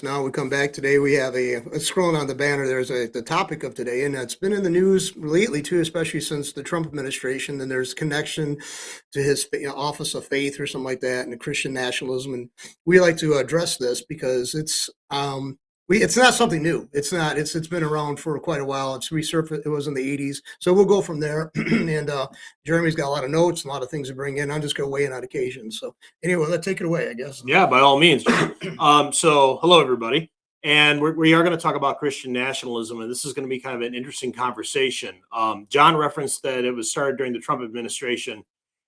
Now we come back today. We have scrolling on the banner. There's the topic of today, and it's been in the news lately too, especially since the Trump administration. And there's connection to his office of faith or something like that, and the Christian nationalism. And we like to address this because it's not something new. It's been around for quite a while. It's resurfaced. It was in the '80s, so we'll go from there. And Jeremy's got a lot of notes, a lot of things to bring in. I'm just going to weigh in on occasion. So anyway, let's take it away, I guess. Yeah, by all means. So hello, everybody. And we are going to talk about Christian nationalism, and this is going to be kind of an interesting conversation. John referenced that it was started during the Trump administration,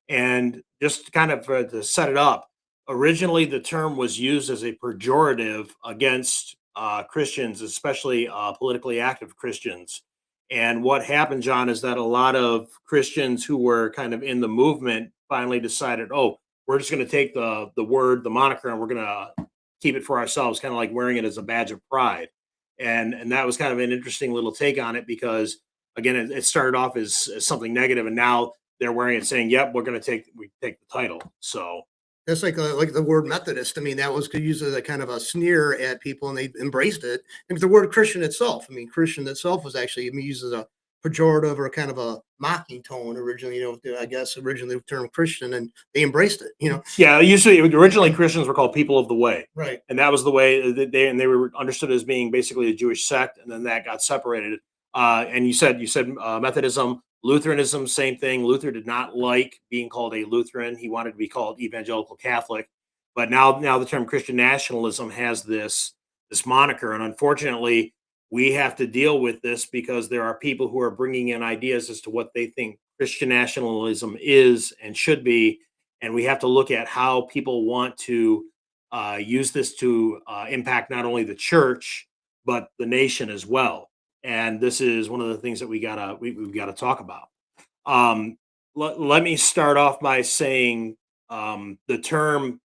and just kind of to set it up, originally the term was used as a pejorative against Christians, especially politically active Christians. And what happened, John, is that a lot of Christians who were kind of in the movement finally decided, oh, we're just going to take the moniker, and we're going to keep it for ourselves, kind of like wearing it as a badge of pride. And that was kind of an interesting little take on it because, again, it started off as something negative, and now they're wearing it saying, "Yep, we take the title." So That's like the word Methodist. I mean, that was used as a kind of a sneer at people, and they embraced it. And the word Christian itself, I mean, Christian itself was actually used as a pejorative or kind of a mocking tone originally. I guess originally the term Christian, and they embraced it. yeah, usually originally Christians were called people of the way, Right. and that was the way that they were understood as being basically a Jewish sect, and then that got separated. And you said Methodism, Lutheranism, same thing. Luther did not like being called a Lutheran; he wanted to be called Evangelical Catholic. But now the term Christian nationalism has this moniker, and unfortunately, we have to deal with this because there are people who are bringing in ideas as to what they think Christian nationalism is and should be, and we have to look at how people want to use this to impact not only the church but the nation as well. And this is one of the things that we've gotta talk about. Let me start off by saying the term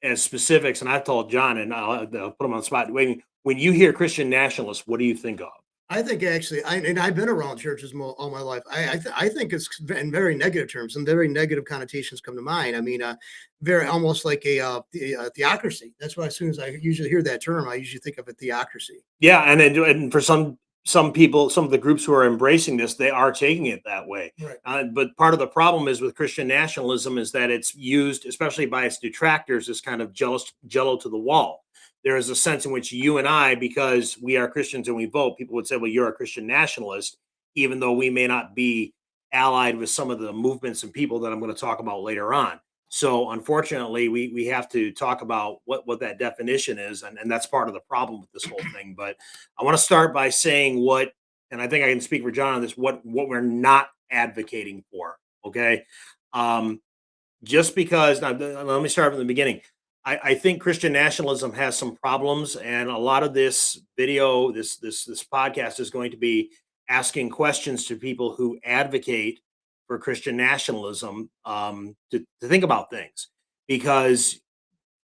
as specifics, and I've told John, and I'll put him on the spot. When you hear Christian nationalists, what do you think of? I think actually, and I've been around churches all my life. I think it's in very negative terms. Some very negative connotations come to mind. I mean, very almost like a theocracy. That's why as soon as I usually hear that term, I usually think of a theocracy. Yeah, and for some people, some of the groups who are embracing this, they are taking it that way. Right. But part of the problem is with Christian nationalism is that it's used, especially by its detractors, as kind of jello to the wall. There is a sense in which you and I, because we are Christians and we vote, people would say, "Well, you're a Christian nationalist," even though we may not be allied with some of the movements and people that I'm going to talk about later on. So unfortunately, we have to talk about what that definition is, and that's part of the problem with this whole thing. But I want to start by saying what, and I think I can speak for John on this, what we're not advocating for. Okay. Um, just because now, let me start from the beginning. I think Christian nationalism has some problems, and a lot of this video, this podcast is going to be asking questions to people who advocate for Christian nationalism, to think about things, because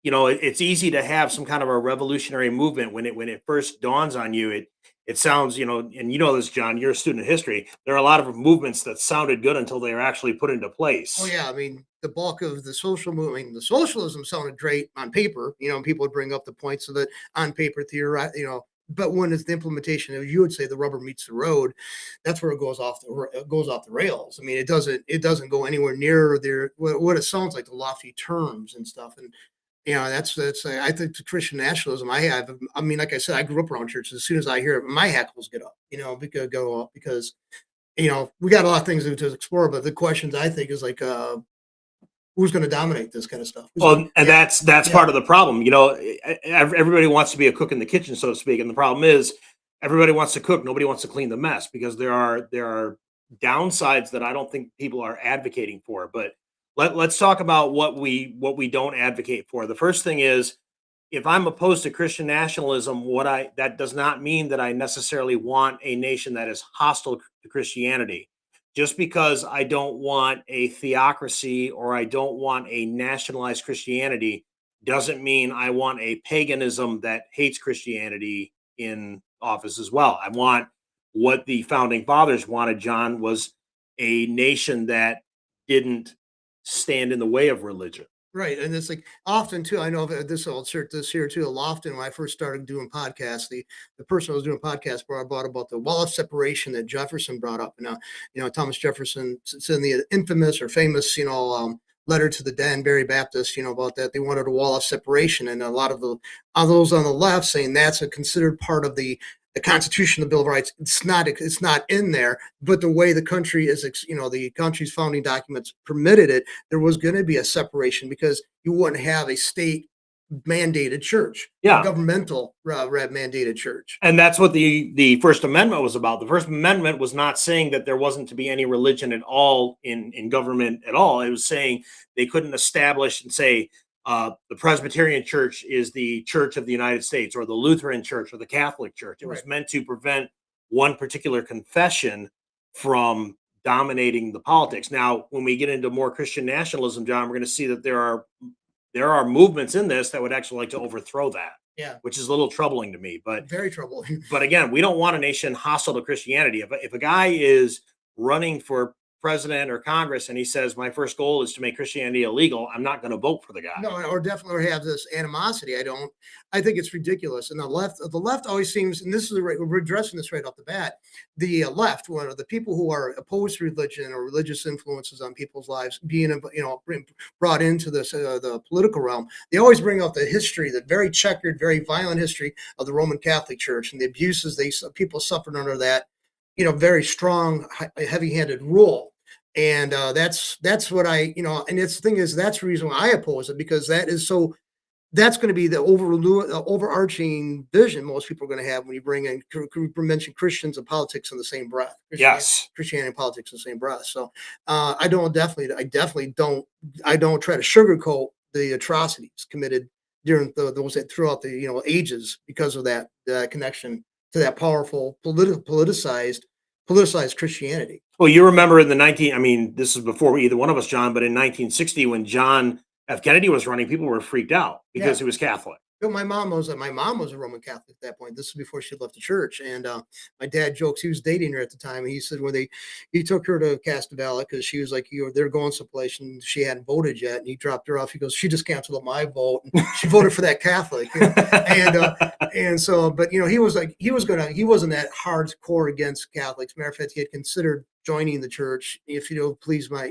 it's easy to have some kind of a revolutionary movement when it first dawns on you. It sounds, and this, John, you're a student of history. There are a lot of movements that sounded good until they are actually put into Oh place. yeah, I mean the bulk of the social movement, the socialism sounded great on paper. And people would bring up the points of it on paper theory. But when it's the implementation, as you would say, the rubber meets the road, that's where it goes off the rails. I mean, it doesn't go anywhere near there what it sounds like, the lofty terms and stuff. And that's I think the Christian nationalism I have. I mean, like I said, I grew up around churches. As soon as I hear it, my hackles get up. Because go up because we got a lot of things to explore, but the questions I think is like, who's going to dominate this kind of stuff? Well, and Yeah, that's yeah, part of the problem. Everybody wants to be a cook in the kitchen, so to speak, and the problem is everybody wants to cook. Nobody wants to clean the mess because there are downsides that I don't think people are advocating for. But let's talk about what we don't advocate for. The first thing is, if I'm opposed to Christian nationalism, that does not mean that I necessarily want a nation that is hostile to Christianity. Just because I don't want a theocracy or I don't want a nationalized Christianity doesn't mean I want a paganism that hates Christianity in office as well. I want what the founding fathers wanted, John, was a nation that didn't stand in the way of religion. Right, and it's like often too. I know that this. I'll insert this here too. Often when I first started doing podcasts, the person I was doing podcasts brought about the wall of separation that Jefferson brought up. And Thomas Jefferson in the infamous or famous, letter to the Danbury Baptists, about that they wanted a wall of separation, and a lot of those on the left saying that's a considered part of the Constitution, the Bill of Rights. It's not in there, but the way the country is, the country's founding documents permitted it, there was going to be a separation because you wouldn't have a state mandated church, a Yeah. governmental mandated church. And that's what the First Amendment was about. The First Amendment was not saying that there wasn't to be any religion at all in government at all. It was saying they couldn't establish and say the Presbyterian Church is the Church of the United States, or the Lutheran Church, or the Catholic Church. It was Right. meant to prevent one particular confession from dominating the politics. Now, when we get into more Christian nationalism, John, we're going to see that there are movements in this that would actually like to overthrow that, Yeah, which is a little troubling to me. But very troubling. again, we don't want a nation hostile to Christianity. If a guy is running for president or Congress and he says my first goal is to make Christianity illegal, I'm not going to vote for the guy. No, or definitely have this animosity. I don't. I think it's ridiculous. And the left always seems, and this is right. We're addressing this right off the bat. The left, one of the people who are opposed to religion or religious influences on people's lives, being brought into this the political realm, they always bring up the history, the very checkered, very violent history of the Roman Catholic Church and the abuses people suffered under that, very strong, heavy-handed rule. And that's what and it's the thing is that's the reason why I oppose it, because that's going to be the overarching vision most people are going to have when you bring in mention Christians and politics in the same breath. Yes. Christianity and politics in the same breath. So I definitely don't try to sugarcoat the atrocities committed during those throughout the ages because of that connection to that powerful politicized Christianity. Well, you remember in the 19, I mean, this is before either one of us, John, but in 1960, when John F. Kennedy was running, people were freaked out because Yeah. he was Catholic. My mom was a Roman Catholic at that point. This is before she left the church, and my dad jokes he was dating her at the time. And he said when he took her to cast a ballot because she was like they're going someplace and she hadn't voted yet, and he dropped her off. He goes, she just canceled my vote. And she voted for that Catholic, and so, but he was like he wasn't that hardcore against Catholics. Matter of fact, he had considered joining the church if please my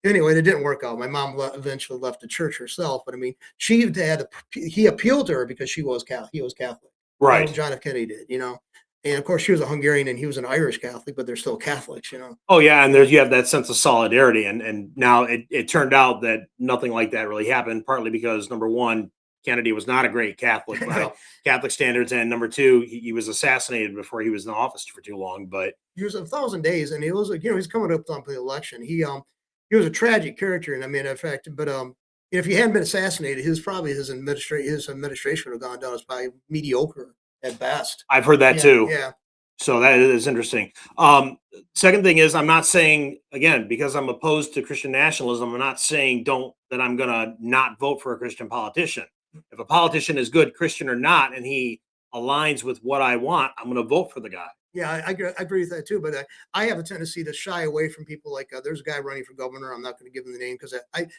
Anyway, it didn't work out. My mom eventually left the church herself, but I mean, he appealed to her because she was Catholic. He was Catholic, Right. John F. Kennedy did, and of course she was a Hungarian and he was an Irish Catholic, but they're still Catholics. Oh yeah, and you have that sense of solidarity, and now it turned out that nothing like that really happened. Partly because number one, Kennedy was not a great Catholic by No, Catholic standards, and number two, he was assassinated before he was in office for too long. But he was 1,000 days, and he was like, he's coming up on the election. He was a tragic character, and I mean, in fact, but if he hadn't been assassinated, his administration would have gone down as probably mediocre at best. I've heard that Yeah, too. yeah. So that is interesting. Second thing is, I'm not saying, again, because I'm opposed to Christian nationalism, I'm not saying that I'm going to not vote for a Christian politician. If a politician is good, Christian or not, and he aligns with what I want, I'm going to vote for the guy. Yeah, I agree with that too. But I have a tendency to shy away from people like there's a guy running for governor. I'm not going to give him the name because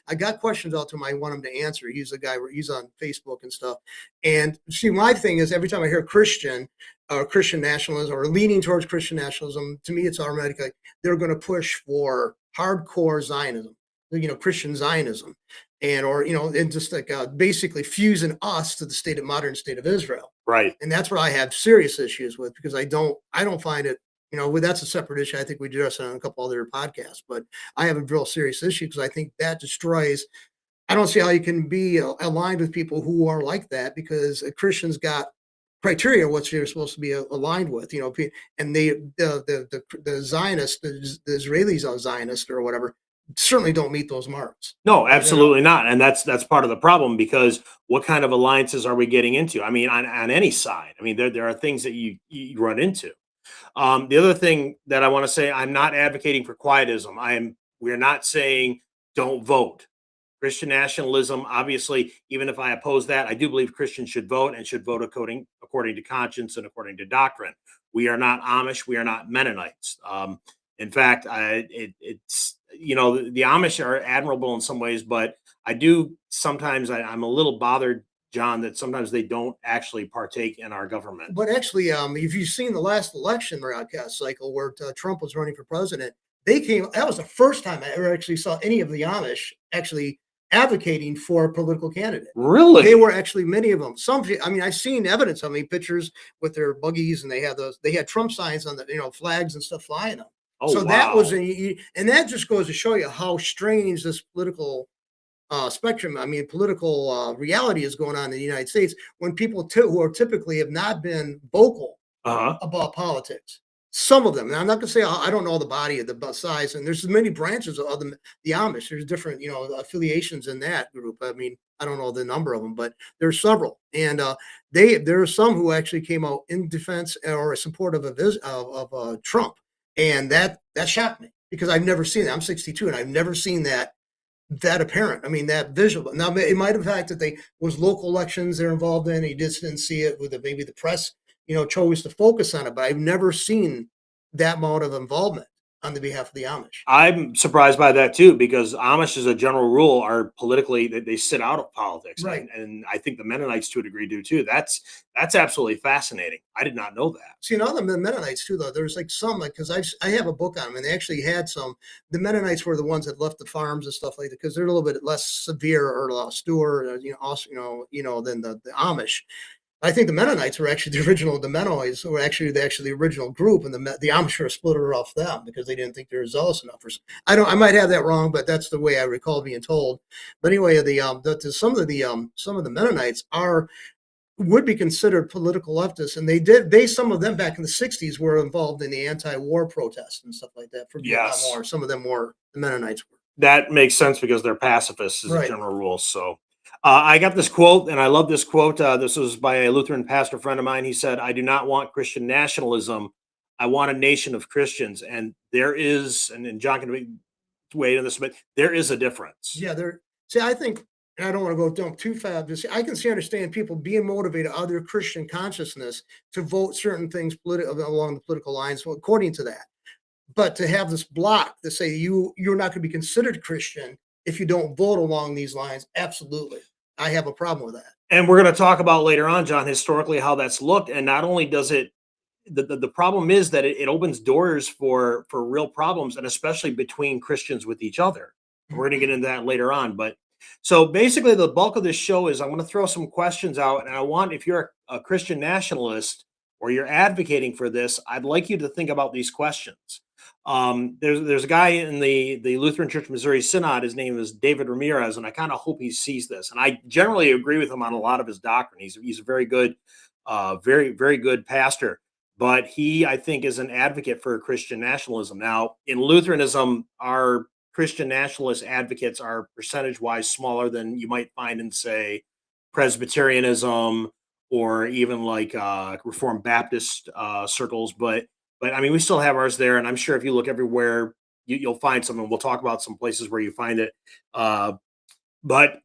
I got questions out to him. I want him to answer. He's a guy. He's on Facebook and stuff. And see, my thing is every time I hear Christian or Christian nationalism or leaning towards Christian nationalism, to me it's automatic. Like they're going to push for hardcore Zionism, Christian Zionism, and just like basically fusing us to the modern state of Israel. Right. And that's what I have serious issues with because I don't find it, that's a separate issue. I think we addressed it on a couple other podcasts, but I have a real serious issue because I think that destroys. I don't see how you can be aligned with people who are like that because a Christian's got criteria what you're supposed to be aligned with, and the Zionists, the Israelis are Zionist or whatever, certainly don't meet those marks. No, absolutely not. And that's part of the problem because what kind of alliances are we getting into? I mean, on any side. I mean, there are things that you run into. The other thing that I want to say, I'm not advocating for quietism. We're not saying don't vote. Christian nationalism, obviously, even if I oppose that, I do believe Christians should vote and should vote according to conscience and according to doctrine. We are not Amish. We are not Mennonites. In fact, it's the Amish are admirable in some ways, but I do sometimes I'm a little bothered, John, that sometimes they don't actually partake in our government. But actually, if you've seen the last election broadcast cycle where Trump was running for president, they came. That was the first time I ever actually saw any of the Amish actually advocating for a political candidate. They Really? were actually many of them. Some, I mean, I've seen evidence. I mean, pictures with their buggies, and they had those. They had Trump signs on the, flags and stuff flying them. Oh, So that was, wow. and that just goes to show you how strange this political spectrum, I mean, political reality is going on in the United States when people who are typically have not been vocal Uh-huh. about politics. Some of them, and I'm not going to say I don't know the body of the size, and there's many branches of the Amish. There's different, affiliations in that group. I mean, I don't know the number of them, but there's several, and there are some who actually came out in defense or in support of Trump, and that shocked me because I've never seen that. I'm 62, and I've never seen that apparent. I mean, that visual. Now, it might have the fact that they was local elections they're involved in. He just didn't see it with maybe the press, chose to focus on it. But I've never seen that amount of involvement on the behalf of the Amish. I'm surprised by that too, because Amish, as a general rule, are politically they sit out of politics, Right. and I think the Mennonites to a degree do too. That's absolutely fascinating. I did not know that. See, the Mennonites too, though. There's like some, like, because I have a book on them, and they actually had some. The Mennonites were the ones that left the farms and stuff like that because they're a little bit less severe or austere, also, than the Amish. I think the Mennonites were actually the original. The Mennonites were actually the original group, and the Amish were split off them because they didn't think they were zealous enough. I might have that wrong, but that's the way I recall being told. But anyway, some of the Mennonites would be considered political leftists, and some of them back in the '60s were involved in the anti-war protests and stuff like that for Vietnam Yes, War. Some of them were the Mennonites were. that makes sense because they're pacifists as a Right. general rule. So I got this quote, and I love this quote. This was by a Lutheran pastor friend of mine. He said, "I do not want Christian nationalism. I want a nation of Christians." And there is, and John can weigh in this, but there is a difference. Yeah, they're see, I think, and I don't want to go dump too fast. But see, I can understand people being motivated out of their Christian consciousness to vote certain things along the political lines, according to that. But to have this block to say you're not going to be considered Christian if you don't vote along these lines, absolutely, I have a problem with that. And we're going to talk about later on, John, historically how that's looked. And not only does it, the problem is that it opens doors for real problems, and especially between Christians with each other. We're going to get into that later on. But so basically, the bulk of this show is I'm going to throw some questions out, and I want, if you're a Christian nationalist or you're advocating for this, I'd like you to think about these questions. There's a guy in the Lutheran Church Missouri Synod. His name is David Ramirez, and I kind of hope he sees this. And I generally agree with him on a lot of his doctrine. He's a very good, very good pastor. But he, I think, is an advocate for Christian nationalism. Now, in Lutheranism, our Christian nationalist advocates are percentage-wise smaller than you might find in, say, Presbyterianism or even like Reformed Baptist circles. But I mean, we still have ours there, and I'm sure if you look everywhere, you'll find something. We'll talk about some places where you find it. But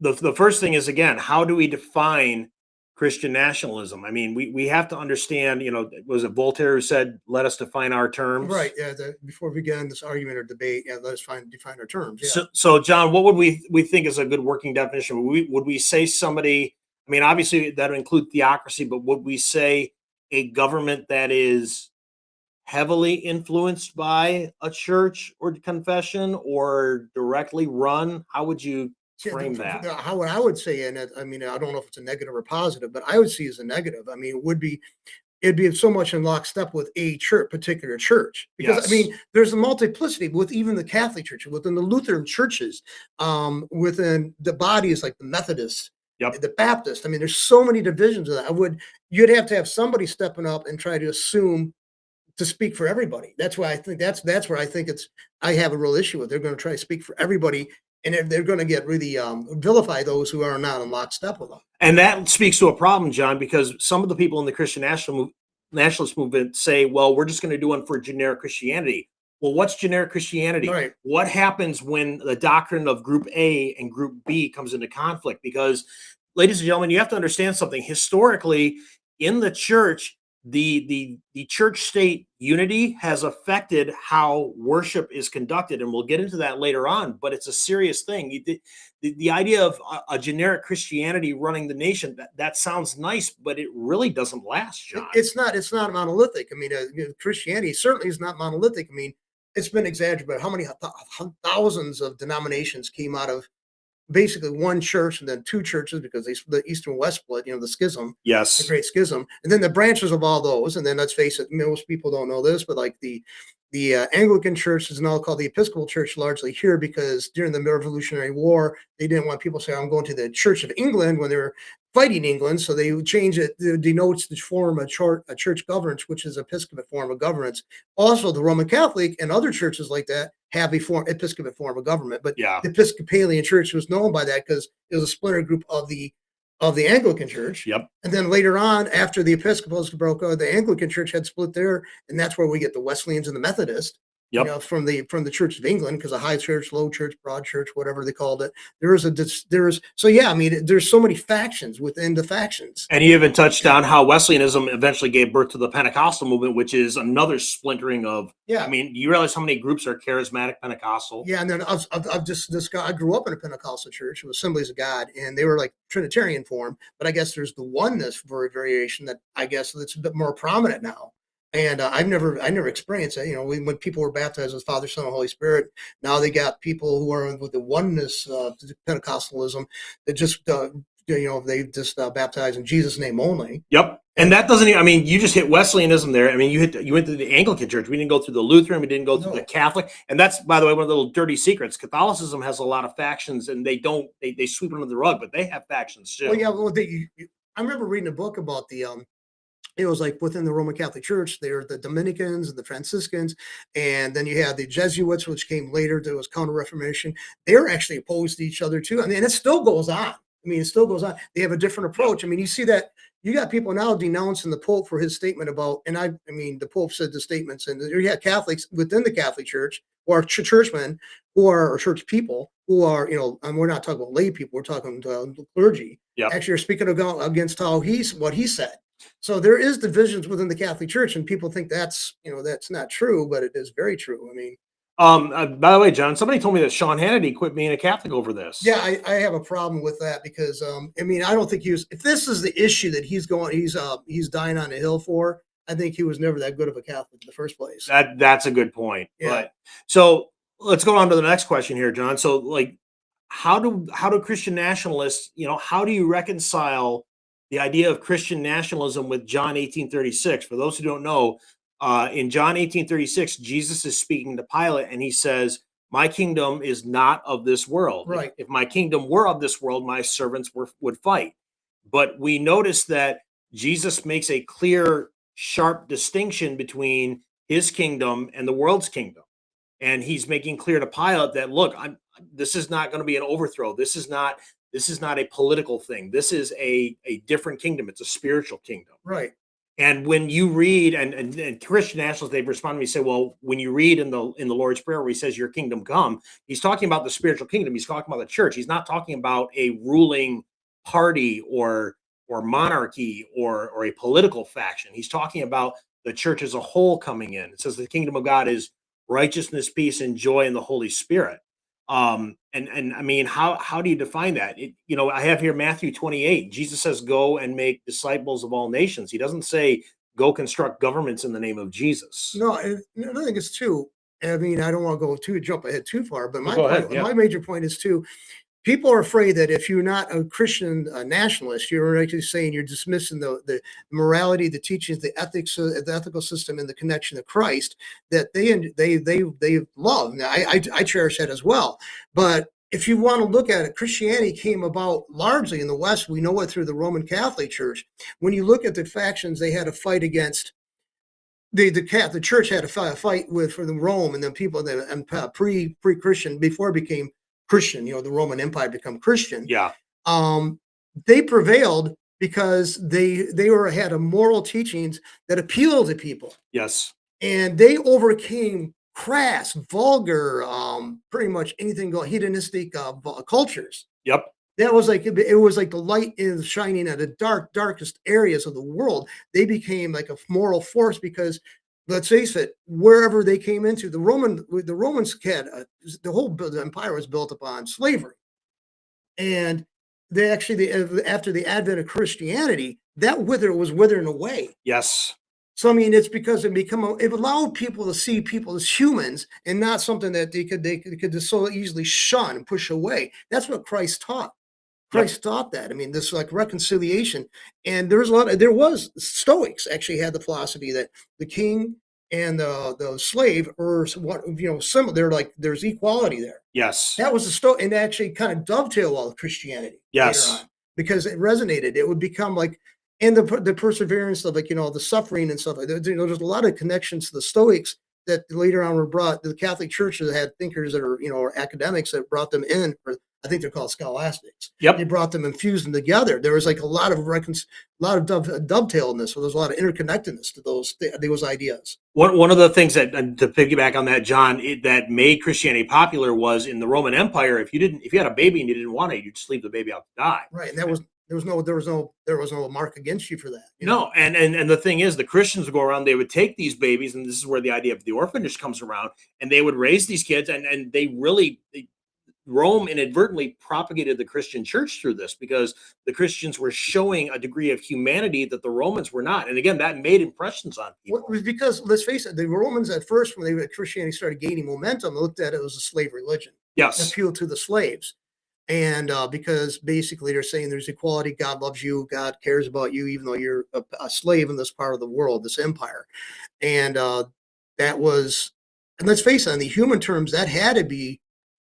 the first thing is, again, how do we define Christian nationalism? I mean, we have to understand, was it Voltaire who said, let us define our terms? Right. Yeah. Before we begin this argument or debate, yeah, let us define our terms. Yeah. So John, what would we think is a good working definition? Would we say somebody, I mean, obviously that would include theocracy, but would we say a government that is heavily influenced by a church or confession or directly run? How would you frame that? How I would say, and I mean, I don't know if it's a negative or positive, but I would see as a negative. I mean, it'd be so much in lockstep with a particular church, because Yes. I mean, there's a multiplicity with even the Catholic Church, within the Lutheran churches, within the bodies like the Methodists, Yep. the Baptist. I mean, there's so many divisions of that. You'd have to have somebody stepping up and try to assume to speak for everybody. That's why I think that's where I think I have a real issue with. They're going to try to speak for everybody, and they're going to get really vilify those who are not in lockstep with them. And that speaks to a problem, John, because some of the people in the Christian nationalist movement say, well, we're just going to do one for generic Christianity. Well, what's generic Christianity? Right. What happens when the doctrine of group A and group B comes into conflict? Because, ladies and gentlemen, you have to understand something. Historically, in the church, the church state unity has affected how worship is conducted, and we'll get into that later on, but it's a serious thing. The idea of a generic Christianity running the nation, that sounds nice, but it really doesn't last, John. It's not monolithic. I mean, Christianity certainly is not monolithic. I mean, it's been exaggerated. How many thousands of denominations came out of basically one church and then two churches because they the East and West split, the schism, the Yes. Great Schism, and then the branches of all those. And then let's face it, most people don't know this, but like the Anglican Church is now called the Episcopal Church largely here because during the Revolutionary War, they didn't want people to say, I'm going to the Church of England when they were fighting England. So they would change it. It denotes the form of church governance, which is Episcopal form of governance. Also, the Roman Catholic and other churches like that have a Episcopal form of government. But Yeah. the Episcopalian Church was known by that because it was a splinter group of the Anglican Church. Yep. And then later on, after the Episcopals broke out, the Anglican Church had split there, and that's where we get the Wesleyans and the Methodists. Yep. From the Church of England, because a high church, low church, broad church, whatever they called it. So yeah, I mean, there's so many factions within the factions. And you even touched on how Wesleyanism eventually gave birth to the Pentecostal movement, which is another splintering of. Yeah. I mean, you realize how many groups are charismatic Pentecostal? Yeah, and then I've just this guy. I grew up in a Pentecostal church. It was Assemblies of God, and they were like Trinitarian form. But I guess there's the oneness variation that I guess that's a bit more prominent now. And I never experienced it. When people were baptized as Father, Son, and Holy Spirit, now they got people who are with the oneness Pentecostalism that just they just baptize in Jesus' name only. Yep. And that doesn't even, I mean, you just hit Wesleyanism there. I mean, you went to the Anglican Church. We didn't go through the Lutheran. We didn't go through the Catholic. And that's, by the way, one of the little dirty secrets. Catholicism has a lot of factions, and they sweep under the rug, but they have factions too. Well, yeah. Well, I remember reading a book about it was like within the Roman Catholic Church, there are the Dominicans and the Franciscans, and then you had the Jesuits, which came later. There was Counter-Reformation. They're actually opposed to each other too. I mean, it still goes on. It still goes on. They have a different approach. I mean, you see that you got people now denouncing the Pope for his statement about, and I mean, the Pope said the statements, and you had Catholics within the Catholic Church or churchmen or church people who are, and we're not talking about lay people, we're talking clergy. Yep. Actually are speaking against what he said. So there is divisions within the Catholic Church, and people think that's not true, but it is very true. I mean, by the way, John, somebody told me that Sean Hannity quit being a Catholic over this. yeah, I have a problem with that because I mean, I don't think if this is the issue that he's dying on a hill for, I think he was never that good of a Catholic in the first place. That's a good point. Yeah. But so let's go on to the next question here, John. So like, how do Christian nationalists, how do you reconcile the idea of Christian nationalism with John 18:36? For those who don't know, in John 18:36, Jesus is speaking to Pilate, and he says, "My kingdom is not of this world. Right. If my kingdom were of this world, my servants would fight." But we notice that Jesus makes a clear, sharp distinction between his kingdom and the world's kingdom. And he's making clear to Pilate that, look, this is not going to be an overthrow. This is not a political thing. This is a different kingdom. It's a spiritual kingdom. Right. And when you read, and Christian nationalists, they've responded to me, say, well, when you read in the Lord's Prayer where he says, "Your kingdom come," he's talking about the spiritual kingdom. He's talking about the church. He's not talking about a ruling party or monarchy or a political faction. He's talking about the church as a whole coming in. It says the kingdom of God is righteousness, peace, and joy in the Holy Spirit. And I mean, how do you define that? I have here Matthew 28. Jesus says, "Go and make disciples of all nations." He doesn't say, "Go construct governments in the name of Jesus." No, I think it's too. I mean, I don't want to jump ahead too far, but Go ahead, yeah. my major point is too. People are afraid that if you're not a Christian nationalist, you're actually saying you're dismissing the morality, the teachings, the ethics, the ethical system, and the connection to Christ that they love. Now, I cherish that as well. But if you want to look at it, Christianity came about largely in the West. We know it through the Roman Catholic Church. When you look at the factions, they had to fight against. The church had to fight for the Rome and then people and pre-Christian before it became Christian, the Roman Empire become Christian. Yeah. They prevailed because they had a moral teachings that appealed to people. Yes. And they overcame crass, vulgar, pretty much anything hedonistic cultures. Yep. That was like it was like the light is shining at the darkest areas of the world. They became like a moral force because let's face it, wherever they came into, the Romans had the empire was built upon slavery, and after the advent of Christianity, that was withering away. Yes. So I mean, it's because it allowed people to see people as humans and not something that they could just so easily shun and push away. That's what Christ taught. Yep. Christ taught that. I mean, this like reconciliation, and there was Stoics actually had the philosophy that the king and the slave are what similar. They're like there's equality there. Yes. That was the Stoic, and actually kind of dovetail all of Christianity later Yes. on because it resonated. It would become like, and the perseverance of like the suffering and stuff like that. There's a lot of connections to the Stoics that later on were brought. The Catholic Church that had thinkers that are or academics that brought them in. Or I think they're called scholastics. They Yep. brought them and fused them together. There was like a lot of dovetail in this. So there's a lot of interconnectedness to those ideas. One of the things that to piggyback on that, John, that made Christianity popular was in the Roman Empire. If you had a baby and you didn't want it, you'd just leave the baby out to die. Right, and there was no mark against you for that. No, and the thing is, the Christians would go around. They would take these babies, and this is where the idea of the orphanage comes around. And they would raise these kids, and Rome inadvertently propagated the Christian church through this because the Christians were showing a degree of humanity that the Romans were not. And again, that made impressions on people. Well, it was because let's face it, the Romans at first, when Christianity started gaining momentum, looked at it as a slave religion, Yes. appealed to the slaves, and because basically they're saying there's equality, God loves you, God cares about you, even though you're a slave in this part of the world, this empire, and that was, and let's face it, on the human terms, that had to be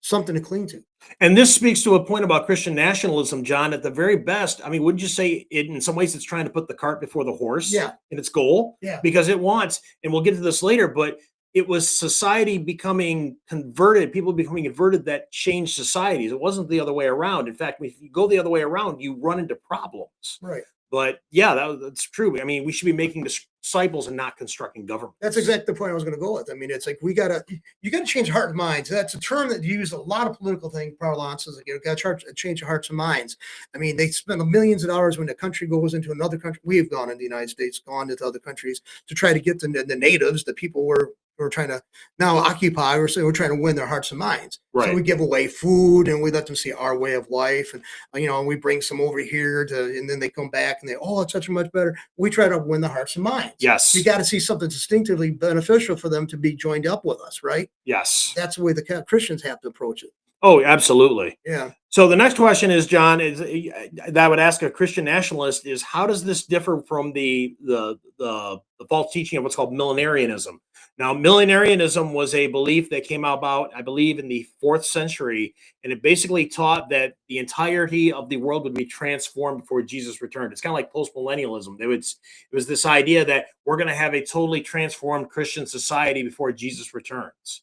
something to cling to. And this speaks to a point about Christian nationalism, John. At the very best, I mean, wouldn't you say in some ways it's trying to put the cart before the horse Yeah, in its goal? yeah. Because it wants, and we'll get to this later, but it was society becoming converted, people becoming converted that changed societies. It wasn't the other way around. In fact, if you go the other way around, you run into problems. Right. But yeah, that's true. I mean, we should be making disciples and not constructing governments. That's exactly the point I was going to go with. I mean, it's like you gotta change heart and minds. That's a term that used a lot of political parlance. Is like you got to change hearts and minds. I mean, they spend millions of dollars when a country goes into another country. We have gone in the United States, gone into other countries to try to get the natives, the people we're trying to now occupy. We're trying to win their hearts and minds. So Right. we give away food and we let them see our way of life, and and we bring some over here and then they come back and it's such a much better. We try to win the hearts and minds. Yes. You got to see something distinctively beneficial for them to be joined up with us, right? Yes. That's the way the Christians have to approach it. Oh, absolutely. Yeah. So the next question is, John, that I would ask a Christian nationalist is how does this differ from the false teaching of what's called millenarianism? Now, millenarianism was a belief that came about, I believe, in the 4th century, and it basically taught that the entirety of the world would be transformed before Jesus returned. It's kind of like postmillennialism. It was this idea that we're going to have a totally transformed Christian society before Jesus returns.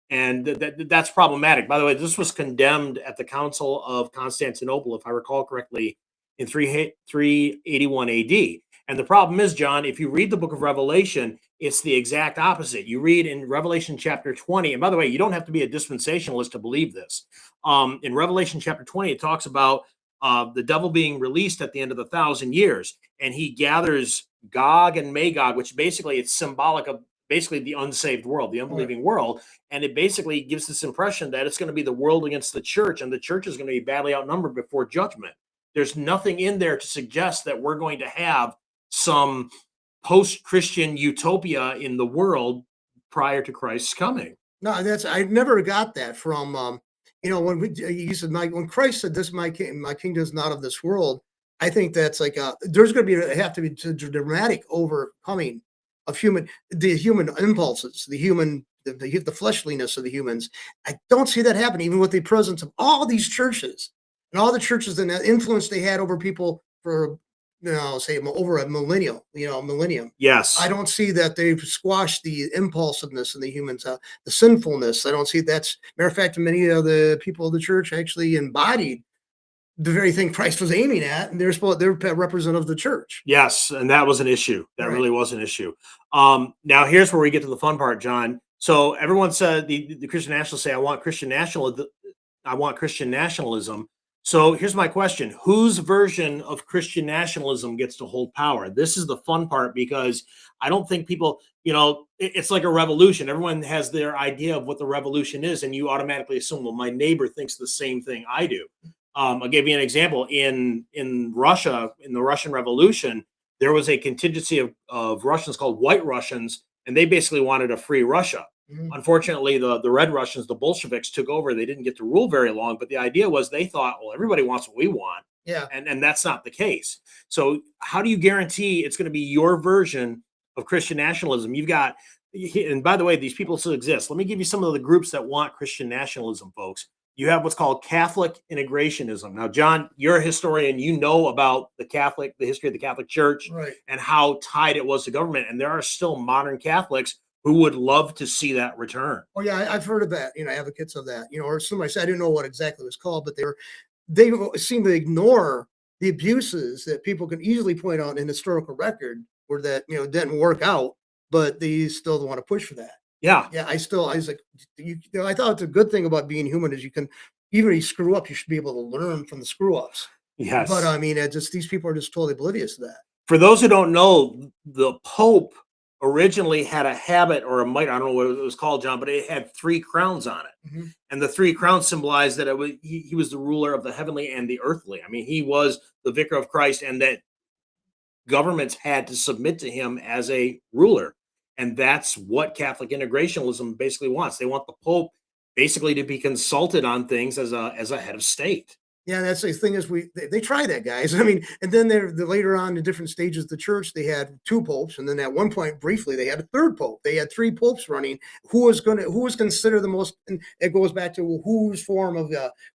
And that's problematic. By the way, this was condemned at the Council of Constantinople, if I recall correctly, in 381 AD. And the problem is, John, if you read the book of Revelation, it's the exact opposite. You read in Revelation chapter 20, and by the way, you don't have to be a dispensationalist to believe this. In Revelation chapter 20, it talks about the devil being released at the end of 1,000 years, and he gathers Gog and Magog, which basically it's symbolic of basically the unsaved world, the unbelieving world. And it basically gives this impression that it's going to be the world against the church, and the church is going to be badly outnumbered before judgment. There's nothing in there to suggest that we're going to have some post-Christian utopia in the world prior to Christ's coming. No, I never got that from when he said when Christ said this my kingdom is not of this world. I think that's like there's going to have to be a dramatic overcoming of the human impulses, the fleshliness of the humans. I don't see that happen, even with the presence of all these churches and all the churches and that influence they had over people for say over a millennium. Yes. I don't see that they've squashed the impulsiveness in the humans, the sinfulness. I don't see that's matter of fact, many of the people of the church actually embodied the very thing Christ was aiming at, and they're representative of the church. Yes, and that was an issue. That Right. really was an issue. Now here's where we get to the fun part, John. So everyone said the Christian nationalists say, I want Christian nationalism. So here's my question. Whose version of Christian nationalism gets to hold power? This is the fun part because I don't think people, it's like a revolution. Everyone has their idea of what the revolution is, and you automatically assume, well, my neighbor thinks the same thing I do. I'll give you an example. In Russia, in the Russian Revolution, there was a contingency of Russians called White Russians, and they basically wanted a free Russia. Mhm. Unfortunately, the Red Russians, the Bolsheviks, took over. They didn't get to rule very long, but the idea was they thought, well, everybody wants what we want, Yeah. and that's not the case. So, how do you guarantee it's going to be your version of Christian nationalism? You've got, and by the way, these people still exist. Let me give you some of the groups that want Christian nationalism, folks. You have what's called Catholic integrationism. Now, John, you're a historian. You know about the history of the Catholic Church, Right. and how tied it was to government. And there are still modern Catholics who would love to see that return. Oh yeah, I've heard of that. Advocates of that. Or somebody said I didn't know what exactly it was called, but they seem to ignore the abuses that people can easily point out in historical record where that didn't work out, but they still want to push for that. Yeah. Yeah, I was like, I thought it's a good thing about being human is you can, even if you screw up, you should be able to learn from the screw ups. But Yes. I mean, these people are just totally oblivious to that. For those who don't know, the Pope originally had a habit or a mitre. I don't know what it was called, John, but it had three crowns on it. Mhm. And the three crowns symbolized that he was the ruler of the heavenly and the earthly. I mean, he was the vicar of Christ, and that governments had to submit to him as a ruler. And that's what Catholic integrationism basically wants. They want the Pope basically to be consulted on things as a head of state. Yeah, that's the thing is they try that, guys. I mean, and then they're later on in different stages of the church, they had two popes, and then at one point, briefly, they had a third pope. They had three popes running. Who was considered the most? And it goes back to, well, whose form of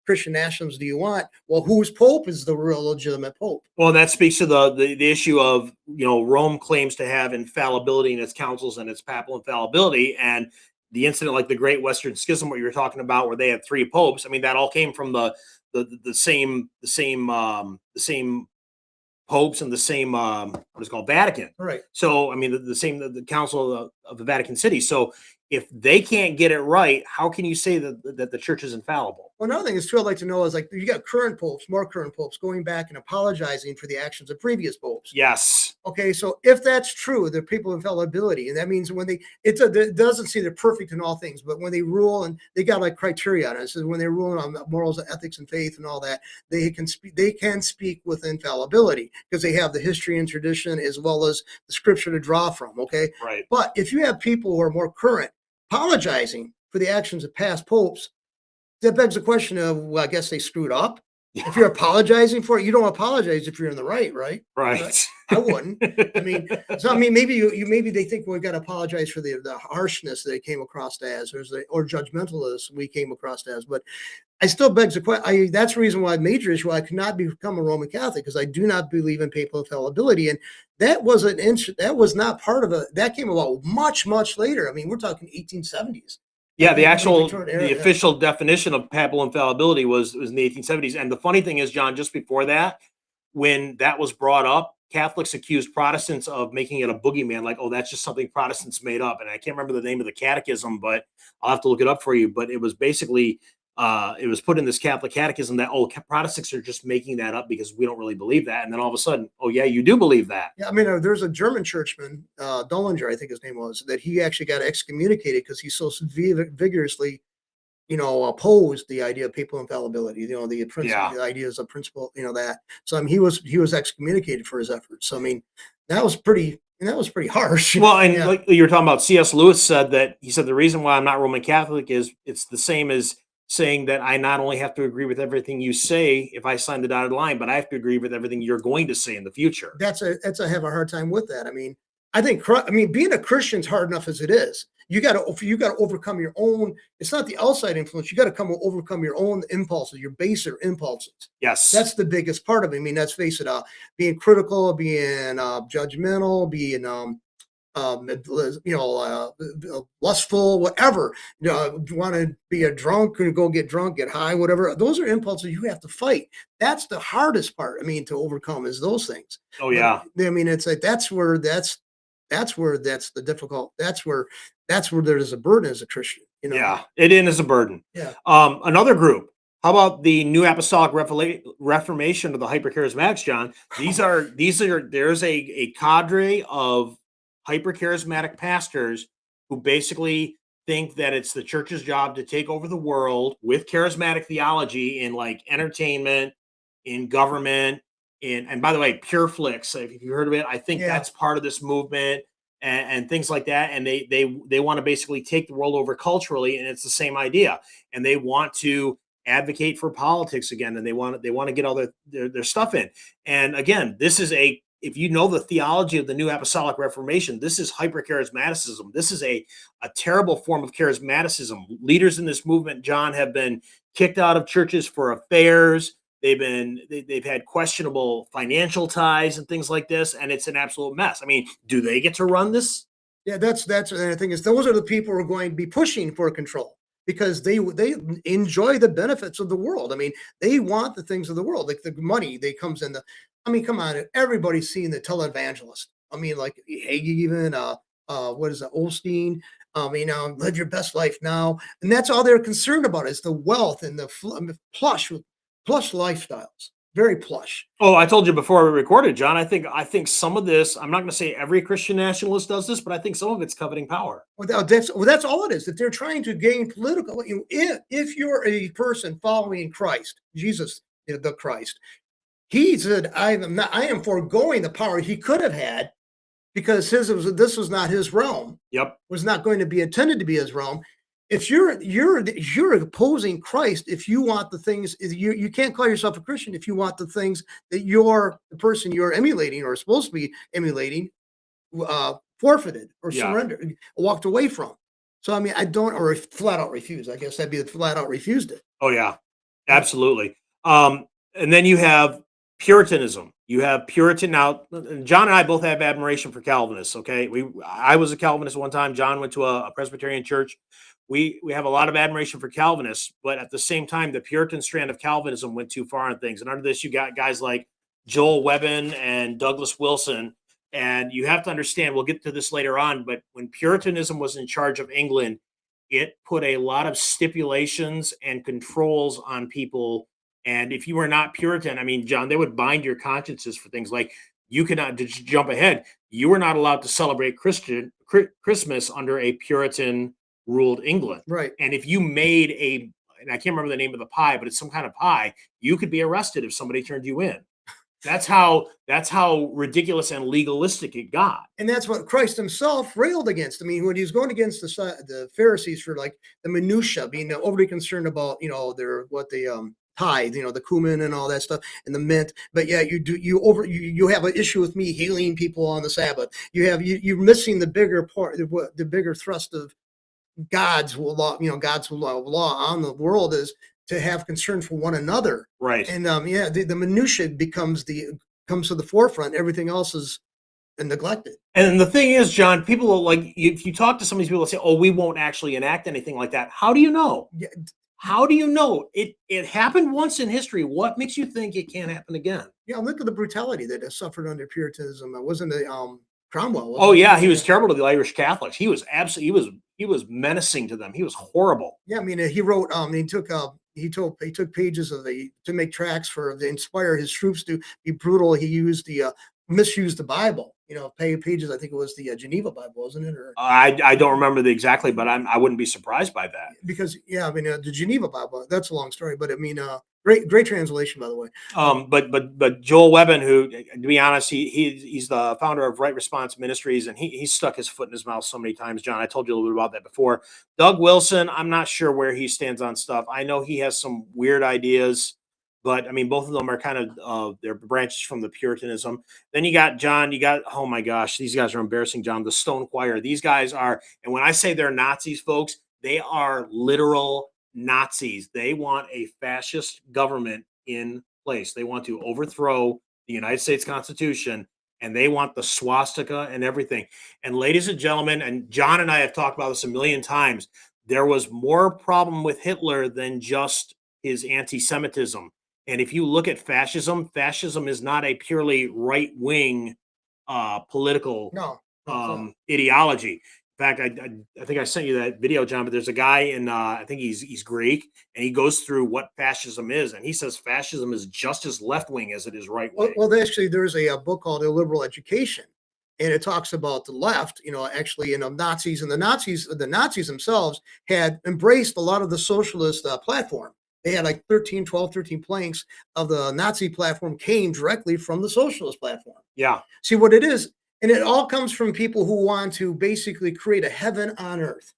Christian nationalism do you want? Well, whose pope is the real legitimate pope? Well, that speaks to the issue of, Rome claims to have infallibility in its councils and its papal infallibility, and the incident like the Great Western Schism, what you were talking about, where they had three popes. I mean, that all came from the same popes and the same what is called Vatican. Right. So I mean the Council of the Vatican City. So if they can't get it right, how can you say that the church is infallible? Well, another thing is too, I'd like to know is like you got more current popes going back and apologizing for the actions of previous popes. Yes. Okay, so if that's true, they're people of infallibility, and that means when it doesn't say they're perfect in all things, but when they rule and they got like criteria on it. So when they rule on morals, ethics, and faith and all that, they can speak with infallibility because they have the history and tradition as well as the scripture to draw from. Okay, Right. but if you have people who are more current apologizing for the actions of past popes, that begs the question of, well, I guess they screwed up. Yeah. If you're apologizing for it, you don't apologize if you're in the right, right? Right. I wouldn't. I mean, maybe they think we got to apologize for the harshness that it came across as, or judgmentalness we came across as. But I still begs the question. That's the reason why major issue I could not become a Roman Catholic because I do not believe in papal infallibility, and that was that was not part of it. That came about much later. I mean, we're talking 1870s. Yeah, the Yeah. official definition of papal infallibility was in the 1870s. And the funny thing is, John, just before that, when that was brought up, Catholics accused Protestants of making it a boogeyman, like, oh, that's just something Protestants made up. And I can't remember the name of the catechism, but I'll have to look it up for you. But it was basically it was put in this Catholic catechism that, oh, Protestants are just making that up because we don't really believe that. And then all of a sudden, oh yeah, you do believe that. Yeah, I mean, there's a German churchman, Dullinger, I think his name was, that he actually got excommunicated because he so vigorously, opposed the idea of papal infallibility. The principle, Yeah. the ideas of principle, that. So I mean, he was excommunicated for his efforts. So I mean, that was pretty harsh. Well, and Yeah. like you were talking about, C.S. Lewis said that he said the reason why I'm not Roman Catholic is it's the same as saying that I not only have to agree with everything you say if I sign the dotted line, but I have to agree with everything you're going to say in the future. I have a hard time with that. I mean, being a Christian's hard enough as it is. You got to overcome your own. It's not the outside influence. You got to overcome your own impulses, your baser impulses. Yes, That's the biggest part of it. I mean, let's face it. Being critical, being judgmental, being lustful, whatever. Want to be a drunk or go get drunk, get high, whatever. Those are impulses you have to fight. That's the hardest part. I mean, to overcome is those things. Oh yeah. But, I mean, it's like that's where that's the difficult. That's where there's a burden as a Christian. Yeah, it is a burden. Yeah. Another group, How about the New Apostolic Reformation of the hypercharismatics, John? There's a cadre of hypercharismatic pastors who basically think that it's the church's job to take over the world with charismatic theology in like entertainment, in government, and by the way, Pure Flix, if you've heard of it, I think Yeah. that's part of this movement and things like that. And they want to basically take the world over culturally, and it's the same idea. And they want to advocate for politics again, and they want to get all their stuff in. And again, this is a if you know the theology of the New Apostolic Reformation, this is hypercharismaticism. This is a terrible form of charismaticism. Leaders in this movement, John, have been kicked out of churches for affairs. They've had questionable financial ties and things like this, and it's an absolute mess. I mean, do they get to run this? Yeah, that's and the thing is, those are the people who are going to be pushing for control because they enjoy the benefits of the world. I mean, they want the things of the world, like the money. They comes in the. I mean, come on, everybody's seen the televangelist. I mean, like Hagee, even what is it, Olstein? Live your best life now, and that's all they're concerned about is the wealth and the plush lifestyles, very plush. Oh, I told you before we recorded, John. I think some of this. I'm not going to say every Christian nationalist does this, but I think some of it's coveting power. That's all it is. That they're trying to gain political. If you're a person following Christ, Jesus, the Christ, he said, I am foregoing the power he could have had because this was not his realm. Yep. Was not going to be intended to be his realm. If you're opposing Christ, if you want the things, you can't call yourself a Christian if you want the things that the person you're emulating or supposed to be emulating forfeited or Yeah. surrendered, walked away from. So I mean, I don't, or flat out refused. I guess that'd be the flat out refused it. Oh yeah, absolutely. And then you have Puritanism. You have Puritan. Now, John and I both have admiration for Calvinists. Okay, I was a Calvinist one time. John went to a Presbyterian church. We have a lot of admiration for Calvinists, but at the same time, the Puritan strand of Calvinism went too far on things. And under this, you got guys like Joel Webbon and Douglas Wilson. And you have to understand, we'll get to this later on, but when Puritanism was in charge of England, it put a lot of stipulations and controls on people. And if you were not Puritan, I mean, John, they would bind your consciences for things like you cannot just jump ahead. You were not allowed to celebrate Christmas under a Puritan ruled England. Right. And if you made and I can't remember the name of the pie, but it's some kind of pie, you could be arrested if somebody turned you in. That's how ridiculous and legalistic it got. And that's what Christ himself railed against. I mean, when he was going against the Pharisees for like the minutia, being overly concerned about, what they tithe, the cumin and all that stuff and the mint. But yeah, you have an issue with me healing people on the Sabbath. You're missing the bigger part, the bigger thrust of God's law, God's law on the world is to have concern for one another. Right. And the minutia comes to the forefront. Everything else is neglected. And the thing is, John, people will, like, if you talk to some of these people, they'll say, "Oh, we won't actually enact anything like that." How do you know? Yeah, How do you know? It happened once in history. What makes you think it can't happen again? yeah. Look at the brutality that suffered under Puritanism. It wasn't Cromwell. Oh Wasn't yeah, it? he was terrible to the Irish Catholics. He was absolutely he was menacing to them. He was horrible. Yeah, I mean, he wrote. He took pages to make tracts to inspire his troops to be brutal. He used misused the Bible. Pages. I think it was the Geneva Bible, wasn't it? Or I don't remember exactly, but I wouldn't be surprised by that. because yeah, I mean the Geneva Bible. That's a long story, but I mean, great translation by the way. But Joel Webbon, who, to be honest, he's the founder of Right Response Ministries, and he stuck his foot in his mouth so many times. John, I told you a little bit about that before. Doug Wilson, I'm not sure where he stands on stuff. I know he has some weird ideas, but I mean, both of them are kind of they're branches from the Puritanism. Then you got John. Oh my gosh, these guys are embarrassing, John. The Stone Choir. These guys are, and when I say they're Nazis, folks, they are literal Nazis. They want a fascist government in place. They want to overthrow the United States Constitution, and they want the swastika and everything. And ladies and gentlemen, and John and I have talked about this a million times, there was more problem with Hitler than just his anti-Semitism. And if you look at fascism is not a purely right-wing political No. ideology. fact, I think I sent you that video, John. But there's a guy in I think he's Greek, and he goes through what fascism is, and he says fascism is just as left wing as it is right wing. Well, actually, there's a book called Illiberal Education, and it talks about the left. Actually, Nazis, and the Nazis themselves had embraced a lot of the socialist platform. They had like 13 planks of the Nazi platform came directly from the socialist platform. Yeah, See what it is, and it all comes from people who want to basically create a heaven on earth.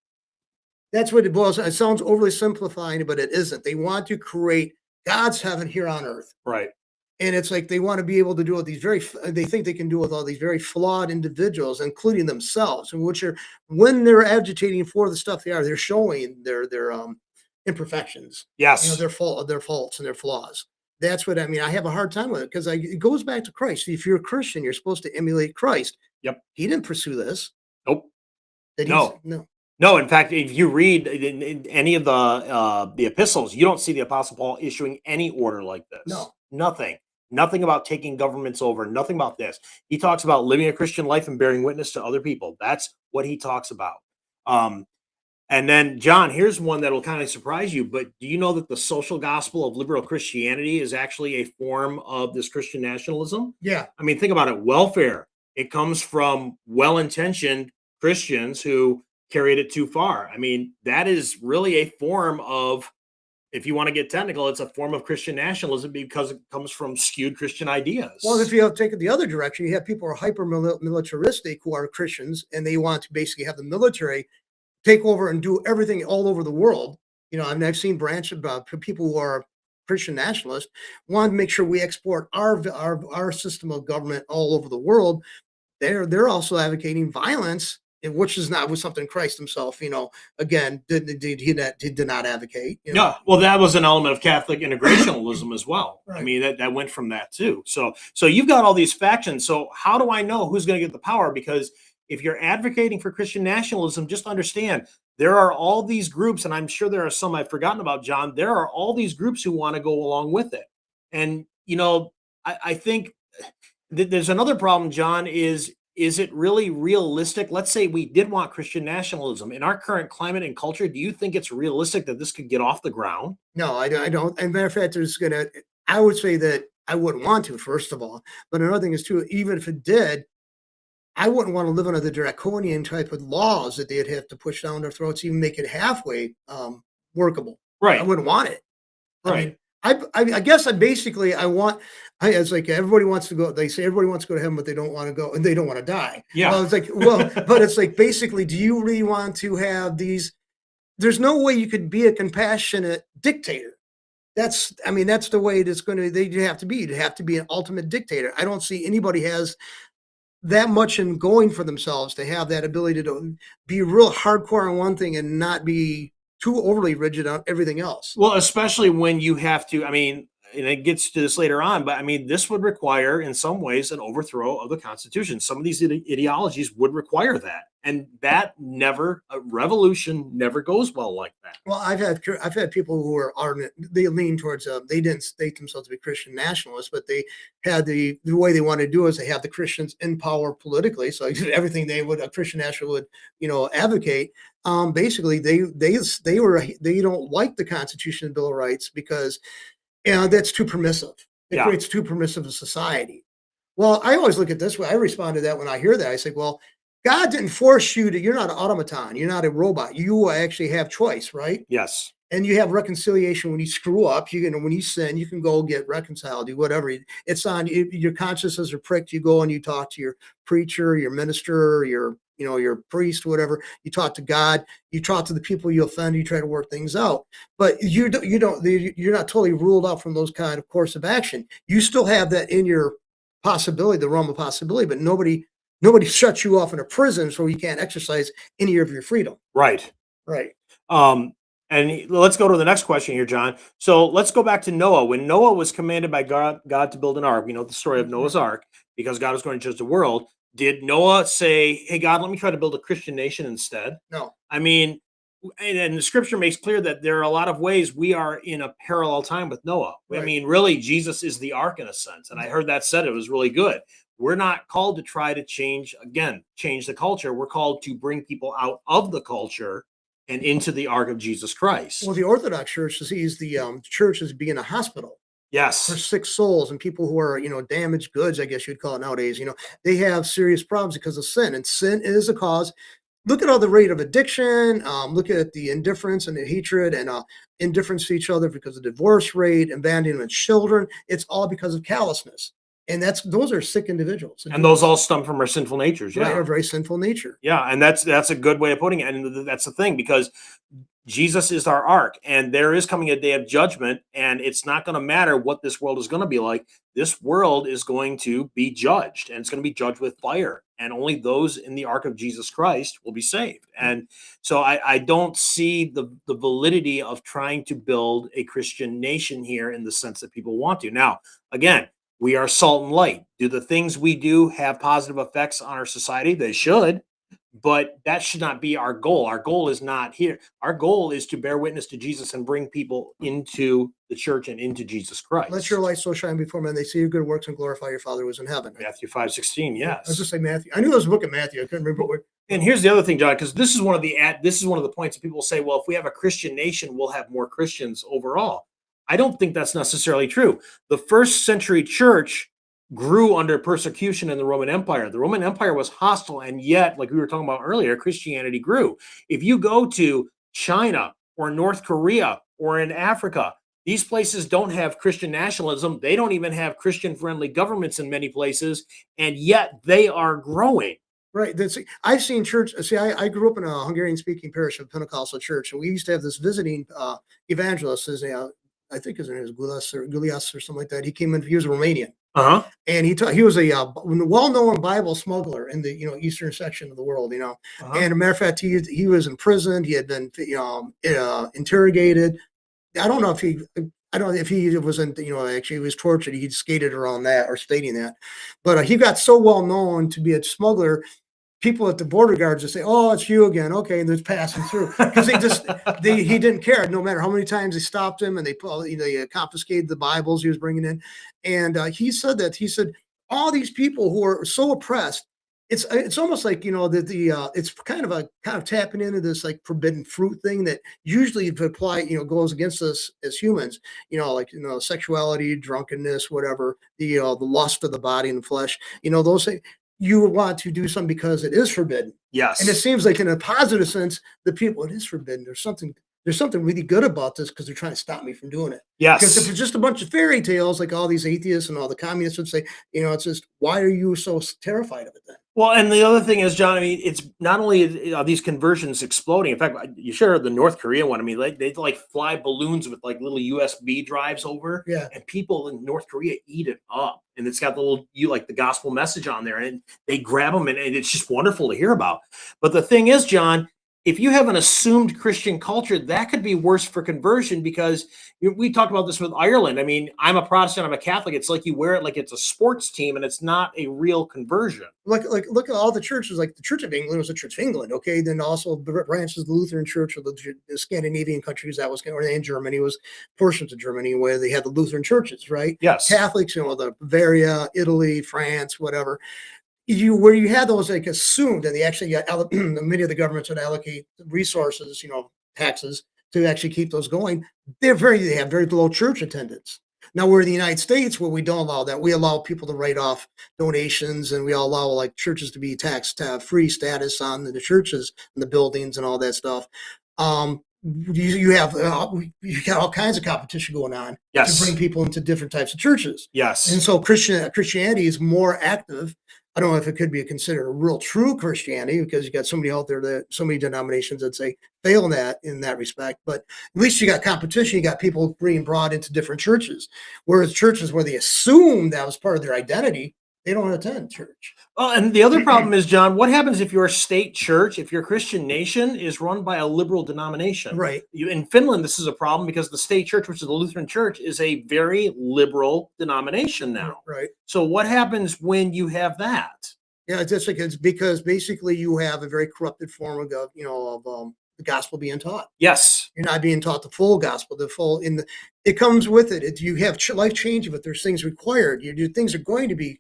That's what it boils. It sounds overly simplifying, but it isn't. They want to create God's heaven here on earth. right. And it's like they want to be able to do it with these they think they can do it with all these very flawed individuals, including themselves, and which are when they're agitating for the stuff they're showing their imperfections, Yes. their faults and their flaws. That's what I mean. I have a hard time with it because it goes back to Christ. If you're a Christian, you're supposed to emulate Christ. Yep. He didn't pursue this. Nope. That No. no. No, in fact, if you read in any of the epistles, you don't see the Apostle Paul issuing any order like this. No. Nothing about taking governments over. Nothing about this. He talks about living a Christian life and bearing witness to other people. That's what he talks about. And then, John, here's one that will kind of surprise you. But do you know that the social gospel of liberal Christianity is actually a form of this Christian nationalism? Yeah. I mean, think about it. Welfare. It comes from well-intentioned Christians who carried it too far. I mean, that is really a form of, if you want to get technical, it's a form of Christian nationalism because it comes from skewed Christian ideas. Well, if you take it the other direction, you have people who are hyper militaristic who are Christians, and they want to basically have the military take over and do everything all over the world. I mean, I've seen branches about people who are Christian nationalists want to make sure we export our system of government all over the world. They're also advocating violence, which is not was something Christ himself, again, did not advocate. Yeah, well, that was an element of Catholic integrationalism as well. Right. I mean, that went from that too. So you've got all these factions. So how do I know who's going to get the power? Because if you're advocating for Christian nationalism, just understand there are all these groups, and I'm sure there are some I've forgotten about, John. There are all these groups who want to go along with it. And, I think there's another problem, John, is it really realistic? Let's say we did want Christian nationalism in our current climate and culture. Do you think it's realistic that this could get off the ground? No, I don't. And matter of fact, I would say that I wouldn't want to, first of all. But another thing is too, even if it did, I wouldn't want to live under the draconian type of laws that they'd have to push down their throats, even make it halfway workable. Right. I wouldn't want it. Right. I guess it's like everybody wants to go. They say everybody wants to go to heaven, but they don't want to go, and they don't want to die. Yeah. Well, it's like, but it's like basically, do you really want to have these? There's no way you could be a compassionate dictator. That's the way it's going to. They have to be. You'd have to be an ultimate dictator. I don't see anybody has that much in going for themselves to have that ability to be real hardcore on one thing and not be too overly rigid on everything else. Well, especially when you have to, and it gets to this later on, but this would require in some ways an overthrow of the Constitution. Some of these ideologies would require that. And a revolution never goes well like that. Well, I've had people who are ardent. They lean towards they didn't state themselves to be Christian nationalists, but they had the way they want to do is they have the Christians in power politically. So everything a Christian nationalist would advocate. Basically, they don't like the Constitution and Bill of Rights because that's too permissive. It creates too permissive a society. Well, I always look at it this way. I respond to that when I hear that. I say, well, God didn't force you you're not an automaton. You're not a robot. You actually have choice, right? Yes. And you have reconciliation when you screw up. When you sin, you can go get reconciled, do whatever. It's on your consciences are pricked. You go and you talk to your preacher, your minister, your priest, whatever. You talk to God. You talk to the people you offend. You try to work things out. But you're not totally ruled out from those kind of course of action. You still have that in your possibility, the realm of possibility. But nobody shuts you off in a prison so you can't exercise any of your freedom. Right. Right. And let's go to the next question here, John. So let's go back to Noah. When Noah was commanded by God to build an ark, the story of Noah's Ark, because God was going to judge the world. Did Noah say, hey, God, let me try to build a Christian nation instead? No. And the scripture makes clear that there are a lot of ways we are in a parallel time with Noah. Right. Really, Jesus is the ark in a sense. And I heard that said, it was really good. We're not called to try to change the culture. We're called to bring people out of the culture and into the ark of Jesus Christ. Well, the Orthodox Church sees the church as being a hospital for Yes. sick souls and people who are, damaged goods, I guess you'd call it nowadays. They have serious problems because of sin, and sin is a cause. Look at all the rate of addiction. Look at the indifference and the hatred and indifference to each other because of divorce rate, abandonment of children. It's all because of callousness, and those are sick individuals. And those all stem from our sinful natures. Right, Yeah. our very sinful nature. Yeah. And that's a good way of putting it. And that's the thing, because Jesus is our ark, and there is coming a day of judgment, and it's not going to matter what this world is going to be like. This world is going to be judged, and it's going to be judged with fire, and only those in the ark of Jesus Christ will be saved. And so I don't see the validity of trying to build a Christian nation here in the sense that people want to. Now, again, we are salt and light. Do the things we do have positive effects on our society? They should. But that should not be our goal. Our goal is not here. Our goal is to bear witness to Jesus and bring people into the church and into Jesus Christ. Let your light so shine before men, they see your good works and glorify your Father who is in heaven. Matthew 5:16. Yes. I was just say Matthew. I knew there was a book of Matthew. I couldn't remember what. And here's the other thing, John, because this is one of the points that people say, well, if we have a Christian nation, we'll have more Christians overall. I don't think that's necessarily true. The first century church grew under persecution in the Roman Empire. The Roman Empire was hostile, and yet, like we were talking about earlier, Christianity grew. If you go to China or North Korea or in Africa, these places don't have Christian nationalism. They don't even have Christian-friendly governments in many places, and yet they are growing. Right. I've seen church. See, I grew up in a Hungarian-speaking parish of Pentecostal church, and we used to have this visiting evangelist. I think his name is Gulias or something like that. He came in. He was Romanian. Uh-huh. And he was a well-known Bible smuggler in the eastern section of the world. Uh-huh. And a matter of fact, he was imprisoned. He had been interrogated. I don't know if he wasn't actually he was tortured. He skated around that or stating that, but he got so well known to be a smuggler. People at the border guards would say, "Oh, it's you again." Okay, and they're passing through because he didn't care. No matter how many times they stopped him and they confiscated the Bibles he was bringing in, and he said all these people who are so oppressed, it's almost like it's kind of tapping into this like forbidden fruit thing that usually if apply goes against us as humans, sexuality, drunkenness, whatever, the lust of the body and the flesh, those things. You want to do something because it is forbidden. Yes. And it seems like in a positive sense, it is forbidden. There's something really good about this because they're trying to stop me from doing it. Yes. Because if it's just a bunch of fairy tales, like all these atheists and all the communists would say, it's just, why are you so terrified of it then? Well, and the other thing is, John, I mean, it's not only are these conversions exploding. In fact, you sure the North Korean one, I mean, they fly balloons with like little USB drives over, Yeah. and people in North Korea eat it up. And it's got the gospel message on there, and they grab them, and it's just wonderful to hear about. But the thing is, John, if you have an assumed Christian culture, that could be worse for conversion because we talked about this with Ireland. I mean, I'm a Protestant, I'm a Catholic. It's like you wear it like it's a sports team, and it's not a real conversion. Like look at all the churches. Like the Church of England was the Church of England. Okay, then also the branches of the Lutheran Church of the Scandinavian countries or in Germany was portions of Germany where they had the Lutheran churches, right? Yes. Catholics, the Bavaria, Italy, France, whatever. Where you had those like assumed, and they actually many of the governments would allocate resources, taxes to actually keep those going. They have very low church attendance. Now we're in the United States where we don't allow that. We allow people to write off donations, and we allow like churches to be taxed free status on the churches and the buildings and all that stuff. You got all kinds of competition going on Yes. to bring people into different types of churches. Yes. And so Christianity is more active. I don't know if it could be considered a real true Christianity because you got somebody out there so many denominations that say fail in that respect. But at least you got competition. You got people being brought into different churches, whereas churches where they assume that was part of their identity, they don't attend church. Well, and the other problem is, John, what happens if your state church, if your Christian nation is run by a liberal denomination? Right. In Finland, this is a problem because the state church, which is the Lutheran Church, is a very liberal denomination now. Right. So what happens when you have that? Yeah, it's because basically you have a very corrupted form of the gospel being taught. Yes. You're not being taught the full gospel, it comes with it. You have life changing, but there's things required. Things are going to be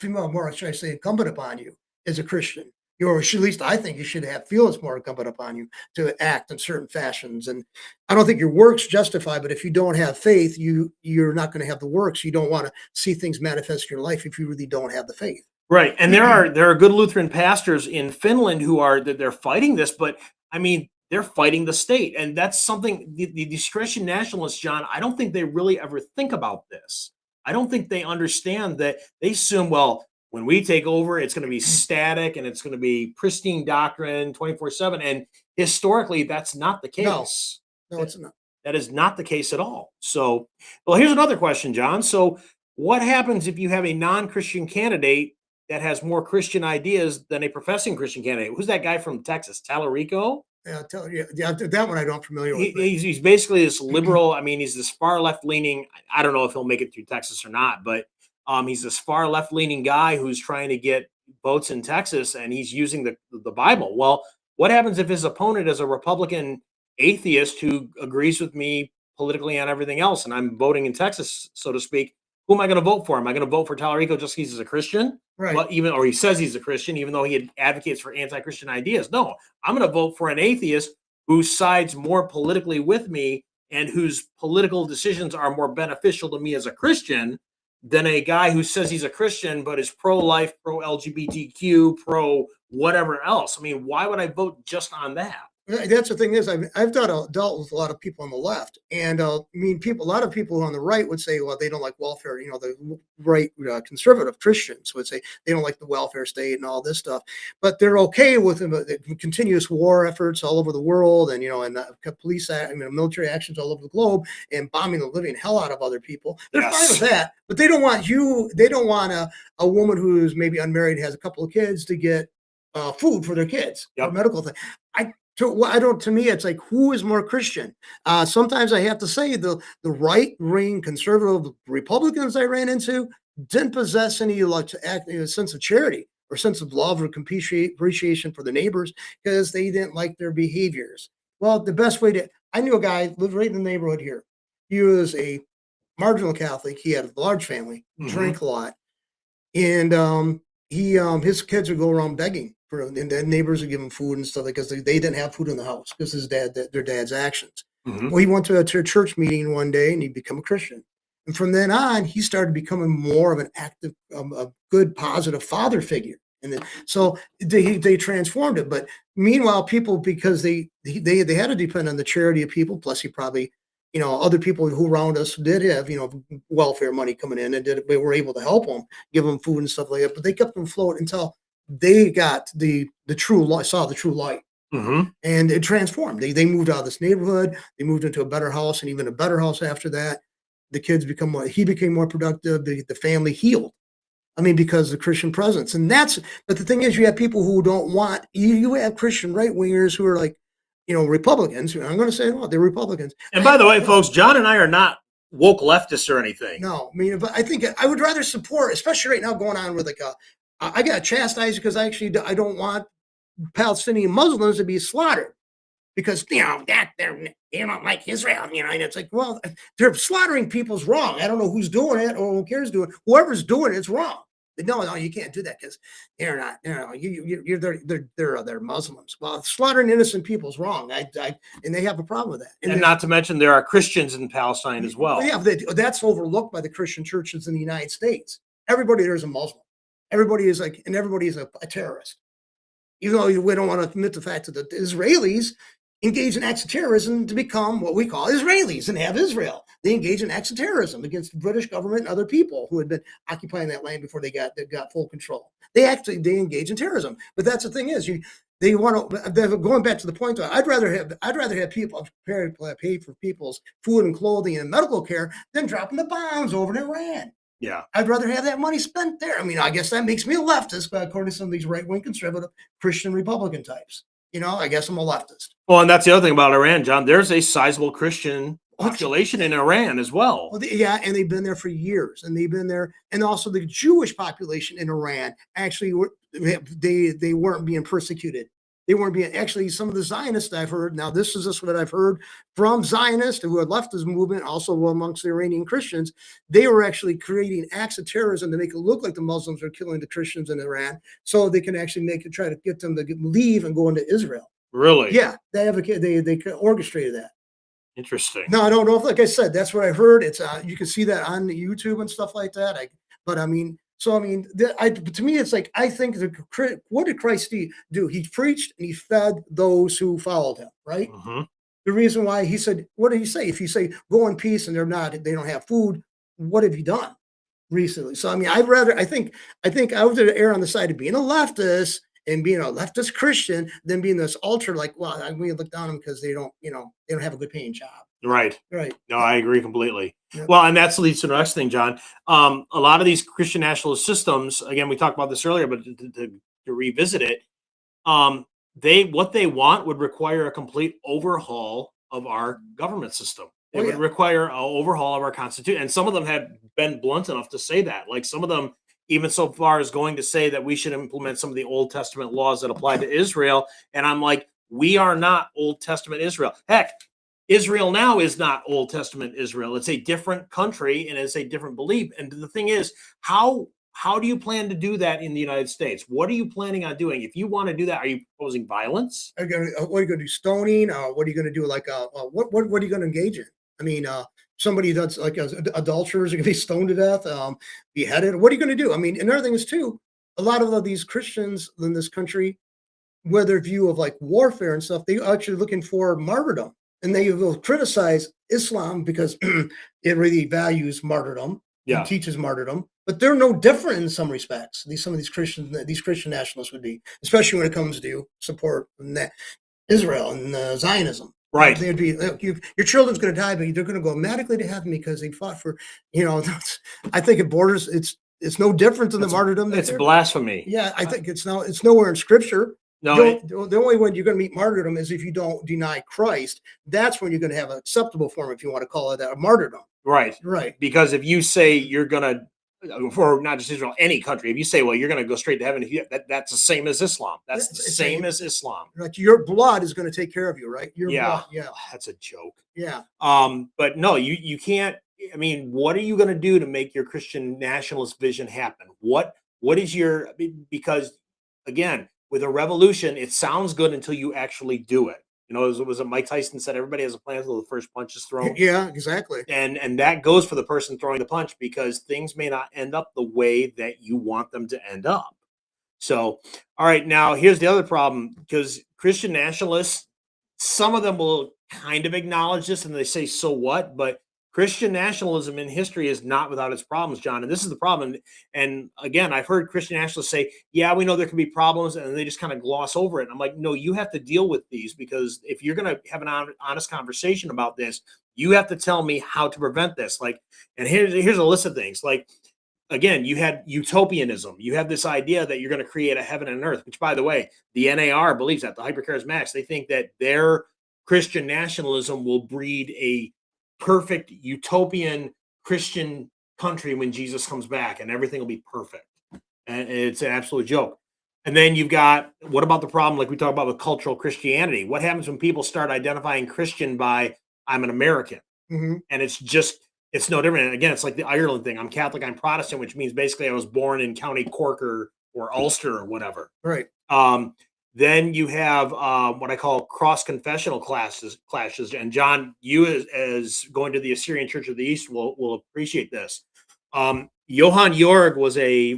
more, should I say, incumbent upon you as a Christian. Or at least I think you should feel it's more incumbent upon you to act in certain fashions. And I don't think your works justify, but if you don't have faith, you're not going to have the works. You don't want to see things manifest in your life if you really don't have the faith. Right. And there are good Lutheran pastors in Finland who are that they're fighting this, but I mean, they're fighting the state. And that's something these Christian nationalists, John, I don't think they really ever think about this. I don't think they understand that. They assume, well, when we take over, it's going to be static and it's going to be pristine doctrine 24/7. And historically, that's not the No, case. no, it's not. That is not the case at all. So, well, here's another question, John. So, what happens if you have a non-Christian candidate that has more Christian ideas than a professing Christian candidate? Who's that guy from Texas, Tallarico? Yeah, yeah, that one I don't familiar with. He's basically this liberal. I mean, he's this far left leaning. I don't know if he'll make it through Texas or not, but he's this far left leaning guy who's trying to get votes in Texas, and he's using the Bible. Well, what happens if his opponent is a Republican atheist who agrees with me politically on everything else, and I'm voting in Texas, so to speak? Who am I going to vote for? Am I going to vote for Tallarico just because he's a Christian? Right. Well, or he says he's a Christian, even though he advocates for anti-Christian ideas. No, I'm going to vote for an atheist who sides more politically with me and whose political decisions are more beneficial to me as a Christian than a guy who says he's a Christian but is pro-life, pro-LGBTQ, pro whatever else. I mean, why would I vote just on that? That's the thing is, I've dealt with a lot of people on the left, and I mean, a lot of people on the right would say, well, they don't like welfare. You know, the right conservative Christians would say they don't like the welfare state and all this stuff, but they're okay with the continuous war efforts all over the world, and and police, military actions all over the globe, and bombing the living hell out of other people. They're fine with that, but they don't want you. They don't want a woman who's maybe unmarried, has a couple of kids, to get food for their kids or medical thing. To me, it's like, who is more Christian? Sometimes I have to say the right-wing conservative Republicans I ran into didn't possess any sense of charity or sense of love or appreciation for the neighbors because they didn't like their behaviors. Well, the best way I knew a guy lived right in the neighborhood here. He was a marginal Catholic. He had a large family, drank a lot, and his kids would go around begging. And the neighbors would give him food and stuff because they didn't have food in the house because their dad's actions. Well, he went to a church meeting one day and he became a Christian. And from then on, he started becoming more of an active, a good, positive father figure. And then, so they transformed it. But meanwhile, people, because they had to depend on the charity of people, plus he probably, other people who around us did have, welfare money coming in, and they were able to help them, give them food and stuff like that. But they kept them afloat until they got the true light, saw the true light, and it transformed. They moved out of this neighborhood. They moved into a better house, and even a better house after that. The kids he became more productive. The family healed. I mean, because of the Christian presence, but the thing is, you have people who don't want you have Christian right wingers who are like, Republicans. I'm going to say, they're Republicans. And by the way, folks, John and I are not woke leftists or anything. No, I mean, but I think I would rather support, especially right now going on with I got chastised because I don't want Palestinian Muslims to be slaughtered because that they don't like Israel, and it's like, well, they're slaughtering people's wrong. I don't know who's doing it or who cares doing it. Whoever's doing it's wrong. But no, you can't do that because they're not. They're Muslims. Well, slaughtering innocent people is wrong. And they have a problem with that. And not to mention there are Christians in Palestine as well. Yeah, that's overlooked by the Christian churches in the United States. Everybody there is a Muslim. Everybody is a terrorist. Even though we don't want to admit the fact that the Israelis engage in acts of terrorism to become what we call Israelis and have Israel. They engage in acts of terrorism against the British government and other people who had been occupying that land before they got full control. They engage in terrorism. But that's the thing is, they want to, going back to the point, I'd rather have people pay for people's food and clothing and medical care than dropping the bombs over in Iran. Yeah. I'd rather have that money spent there. I mean, I guess that makes me a leftist, but according to some of these right-wing conservative Christian Republican types, I guess I'm a leftist. Well, and that's the other thing about Iran, John. There's a sizable Christian population in Iran as well. And they've been there for years, and they've been there. And also the Jewish population in Iran actually they weren't being persecuted. They weren't being actually some of the Zionists I've heard. Now, this is what I've heard from Zionists who had left this movement, also amongst the Iranian Christians. They were actually creating acts of terrorism to make it look like the Muslims were killing the Christians in Iran, so they can actually try to get them to leave and go into Israel. Really? Yeah, they orchestrated that. Interesting. No, I don't know if, like I said, that's what I heard. It's you can see that on YouTube and stuff like that. But I mean, so I mean, to me, it's like I think what did Christ do? He preached and he fed those who followed him, right? Mhm. The reason why he said, what did he say? If you say go in peace and they don't have food, what have you done recently? So I mean, I think I would err on the side of being a leftist and being a leftist Christian than being this ultra like, well, I'm going to look down on them because they don't have a good paying job. Right. Right. No, I agree completely. Yep. Well, and that leads to the next thing, John. A lot of these Christian nationalist systems, again, we talked about this earlier, but to revisit it, what they want would require a complete overhaul of our government system. It Oh, would yeah. require an overhaul of our constitution. And some of them have been blunt enough to say that. Like some of them, even so far as going to say that we should implement some of the Old Testament laws that apply to Israel. And I'm like, we are not Old Testament Israel. Heck, Israel now is not Old Testament Israel. It's a different country and it's a different belief. And the thing is, how do you plan to do that in the United States? What are you planning on doing? If you want to do that, are you proposing violence? What are you going to do? Stoning? What are you going to do? Like, what are you going to engage in? I mean, somebody that's like adulterers are going to be stoned to death, beheaded. What are you going to do? I mean, another thing is too, a lot of these Christians in this country, where their view of like warfare and stuff, they are actually looking for martyrdom, and they will criticize Islam because it really values martyrdom and teaches martyrdom. But they're no different in some respects. Some of these Christian nationalists would be, especially when it comes to support Israel and Zionism. Right. They'd be your children's going to die, but they're going to go automatically to heaven because they fought for. I think it borders. It's no different than the martyrdom. It's blasphemy. Yeah, I think it's nowhere in Scripture. No, the only way you're going to meet martyrdom is if you don't deny Christ. That's when you're going to have an acceptable form, if you want to call it that, a martyrdom. Right. Right. Because if you say you're going to, for not just Israel, any country, if you say, well, you're going to go straight to heaven, that's the same as Islam. That's the same as Islam. Like your blood is going to take care of you, right? Your blood. Yeah. That's a joke. Yeah. But no, you can't. I mean, what are you going to do to make your Christian nationalist vision happen? What is because again, with a revolution, it sounds good until you actually do it. Was it Mike Tyson said everybody has a plan until the first punch is thrown? Yeah, exactly. And that goes for the person throwing the punch because things may not end up the way that you want them to end up. So, all right, now here's the other problem, because Christian nationalists, some of them will kind of acknowledge this and they say, so what? But Christian nationalism in history is not without its problems, John. And this is the problem. And again, I've heard Christian nationalists say, yeah, we know there can be problems, and they just kind of gloss over it. And I'm like, no, you have to deal with these, because if you're going to have an honest conversation about this, you have to tell me how to prevent this. Like, and here's a list of things. Like, again, you had utopianism. You have this idea that you're going to create a heaven and earth, which, by the way, the NAR believes that, the hypercharismatics, they think that their Christian nationalism will breed a perfect utopian Christian country when Jesus comes back and everything will be perfect. And it's an absolute joke. And then you've got, what about the problem, like we talk about with cultural Christianity? What happens when people start identifying Christian by, I'm an American? Mm-hmm. And it's no different. And again, it's like the Ireland thing. I'm Catholic, I'm Protestant, which means basically I was born in County Cork or Ulster or whatever. Right. Then you have what I call cross-confessional clashes. And John, you as going to the Assyrian Church of the East will appreciate this. Johann Jorg was a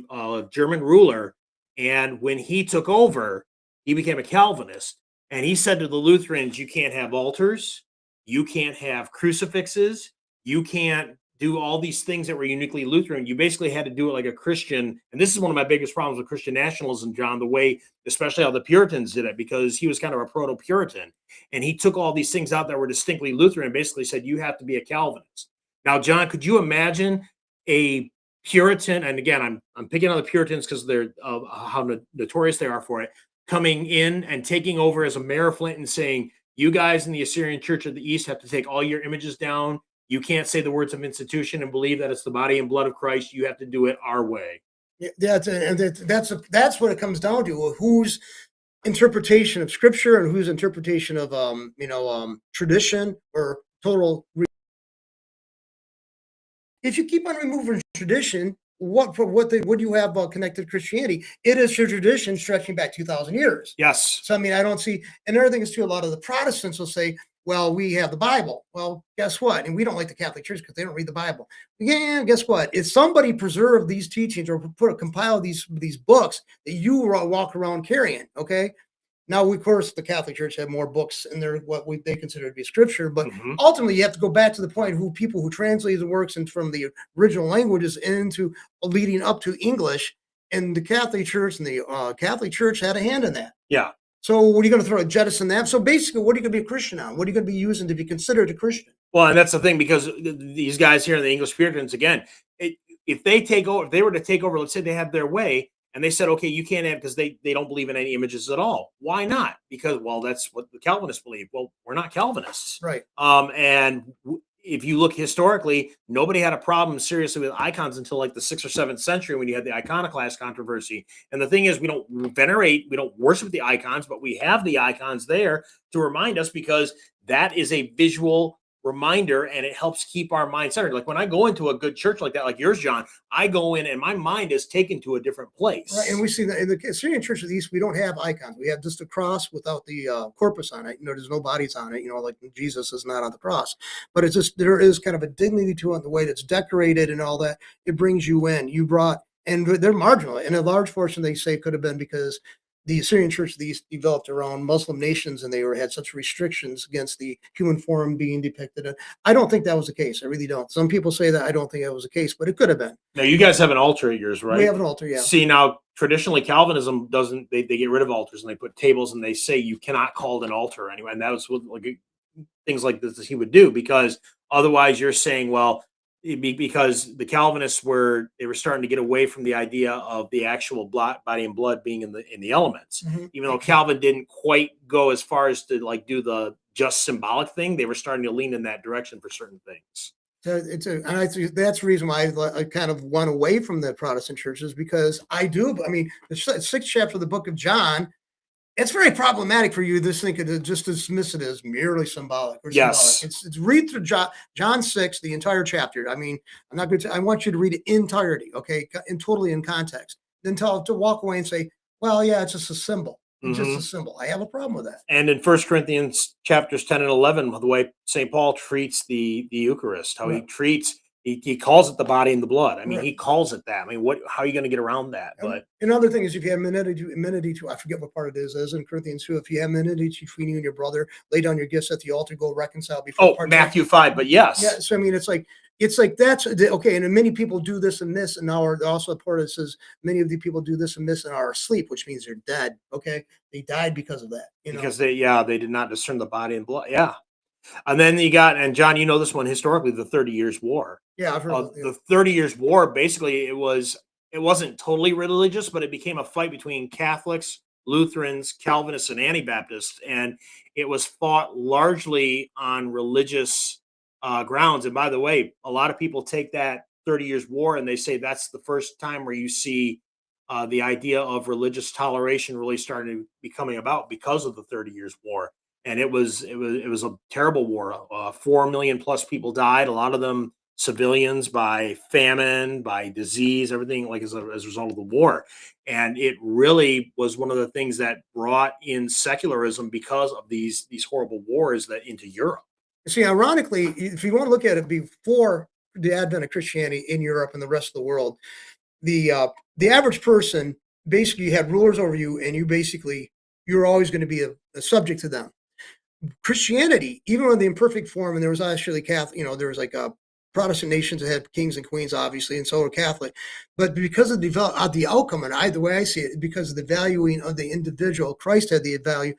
German ruler, and when he took over, he became a Calvinist. And he said to the Lutherans, you can't have altars, you can't have crucifixes, you can't do all these things that were uniquely Lutheran. You basically had to do it like a Christian. And this is one of my biggest problems with Christian nationalism, John, the way, especially how the Puritans did it, because he was kind of a proto-Puritan. And he took all these things out that were distinctly Lutheran and basically said, you have to be a Calvinist. Now, John, could you imagine a Puritan, and again, I'm picking on the Puritans because they're how notorious they are for it, coming in and taking over as a mayor of Flint and saying, you guys in the Assyrian Church of the East have to take all your images down. You can't say the words of institution and believe that it's the body and blood of Christ. You have to do it our way. Yeah, that's what it comes down to. interpretation of scripture and whose interpretation of tradition or total. If you keep on removing tradition, what do you have connected to Christianity? It is your tradition stretching back 2,000 years. Yes. So I mean, I don't see. And another thing is too. A lot of the Protestants will say, "Well, we have the Bible." Well, guess what? And we don't like the Catholic Church because they don't read the Bible. Yeah, guess what? If somebody preserved these teachings or compile these books that you walk around carrying, okay. Now, of course, the Catholic Church have more books in their they consider to be scripture, but ultimately, you have to go back to the point who people who translate the works and from the original languages into leading up to English, and the Catholic Church and the Catholic Church had a hand in that. Yeah. So, what are you going to throw a jettison that? So, basically, what are you going to be a Christian on? What are you going to be using to be considered a Christian? Well, and that's the thing, because these guys here in the English Puritans, again, if they take over, if they were to take over, let's say they had their way, and they said, okay, you can't have, because they don't believe in any images at all. Why not? Because, well, that's what the Calvinists believe. Well, we're not Calvinists. Right. If you look historically, nobody had a problem seriously with icons until like the 6th or 7th century when you had the iconoclast controversy. And the thing is, we don't venerate, we don't worship the icons, but we have the icons there to remind us, because that is a visual reminder and it helps keep our mind centered. Like when I go into a good church like that, like yours, John, I go in and my mind is taken to a different place. Right, and we see that in the Syrian Church of the East, we don't have icons. We have just a cross without the corpus on it. There's no bodies on it. Like Jesus is not on the cross, but it's just there is kind of a dignity to it, the way that's decorated and all that. It brings you in. And they're marginal, and a large portion they say could have been because the Syrian Church of the East developed around Muslim nations, and they had such restrictions against the human form being depicted. And I don't think that was the case. I really don't. Some people say that. I don't think that was the case, but it could have been. Now, you guys have an altar at yours, right? We have an altar, yeah. See, now, traditionally, Calvinism doesn't, they get rid of altars and they put tables and they say you cannot call it an altar anyway. And that was what things like this he would do, because otherwise you're saying, well, because the Calvinists were starting to get away from the idea of the actual body and blood being in the elements. Even though Calvin didn't quite go as far as to like do the just symbolic thing, they were starting to lean in that direction for certain things. So that's the reason why I kind of went away from the Protestant churches, because I mean, the 6th chapter of the book of John, it's very problematic for you to think of just dismiss it as merely symbolic. Yes. It's read through John 6, the entire chapter. I mean, I'm not going to. I want you to read it entirety, okay, and totally in context. Then to walk away and say, well, yeah, it's just a symbol. It's just a symbol. I have a problem with that. And in 1 Corinthians chapters 10 and 11, the way St. Paul treats the Eucharist, how he treats. He calls it the body and the blood. I mean, he calls it that. I mean, how are you going to get around that? But another thing is, if you have amenity to, I forget what part it is, as in Corinthians 2, if you have amenity between you and your brother, lay down your gifts at the altar, go reconcile before. Oh, Matthew 5, but yes. Yeah, so I mean, it's like that's okay. And many people do this and this, and now also a part that says many of the people do this and this and are asleep, which means they're dead. Okay, they died because of that. Because they did not discern the body and blood. Yeah. And then you got, and John, you know this one historically, the 30 Years' War. Yeah, I've heard the 30 Years' War. Basically, it wasn't totally religious, but it became a fight between Catholics, Lutherans, Calvinists, and Anabaptists, and it was fought largely on religious grounds. And by the way, a lot of people take that 30 Years' War and they say that's the first time where you see the idea of religious toleration really starting to becoming about because of the 30 Years' War. And it was a terrible war. 4 million plus people died. A lot of them civilians, by famine, by disease, everything like as a result of the war. And it really was one of the things that brought in secularism because of these horrible wars that into Europe. See, ironically, if you want to look at it before the advent of Christianity in Europe and the rest of the world, the average person basically had rulers over you, and you're always going to be a subject to them. Christianity, even in the imperfect form, and there was actually Catholic, there was like Protestant nations that had kings and queens, obviously, and so were Catholic. But because of the outcome, and the way I see it, because of the valuing of the individual, Christ had the value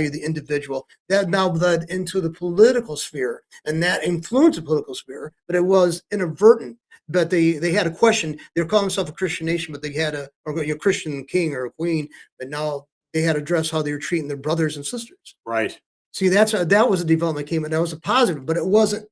of the individual. That now led into the political sphere, and that influenced the political sphere, but it was inadvertent. But they had a question. They were calling themselves a Christian nation, but they had a Christian king or a queen, but now they had to address how they were treating their brothers and sisters. Right. See, that was a development that came in. That was a positive, but it wasn't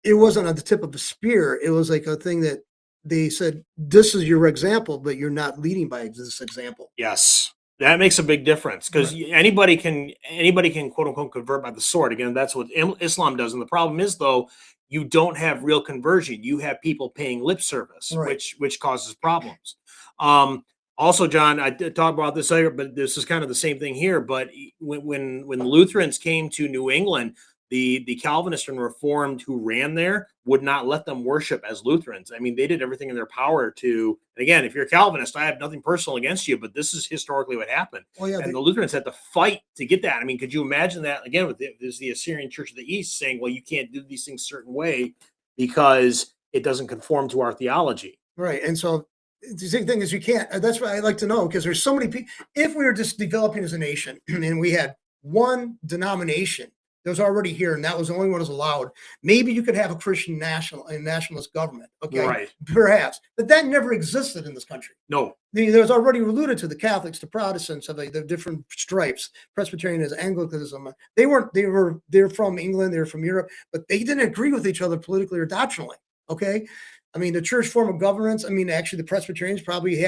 on the tip of a spear. It was like a thing that they said, this is your example, but you're not leading by this example. Yes. That makes a big difference because Right. anybody can quote unquote convert by the sword. Again, that's what Islam does. And the problem is though, you don't have real conversion. You have people paying lip service, Right. which causes problems. Um, Also, John, I did talk about this later, but this is kind of the same thing here. But when Lutherans came to New England, the Calvinists and Reformed who ran there would not let them worship as Lutherans. I mean, they did everything in their power to. And again, if you're a Calvinist, I have nothing personal against you, but this is historically what happened. Well, yeah, And the Lutherans had to fight to get that. I mean, could you imagine that again with the Assyrian Church of the East saying, "Well, you can't do these things a certain way because it doesn't conform to our theology." right. And so the same thing is you can't. That's what I like to know because there's so many people. If we were just developing as a nation and we had one denomination that was already here and that was the only one that was allowed, maybe you could have a Christian nationalist government. Okay, Right? perhaps, but that never existed in this country. No. There was already alluded to the Catholics, the Protestants, of the different stripes, Presbyterianism, Anglicanism. They're from England, they're from Europe, but they didn't agree with each other politically or doctrinally. Okay. I mean, the church form of governance, I mean, actually, the Presbyterians probably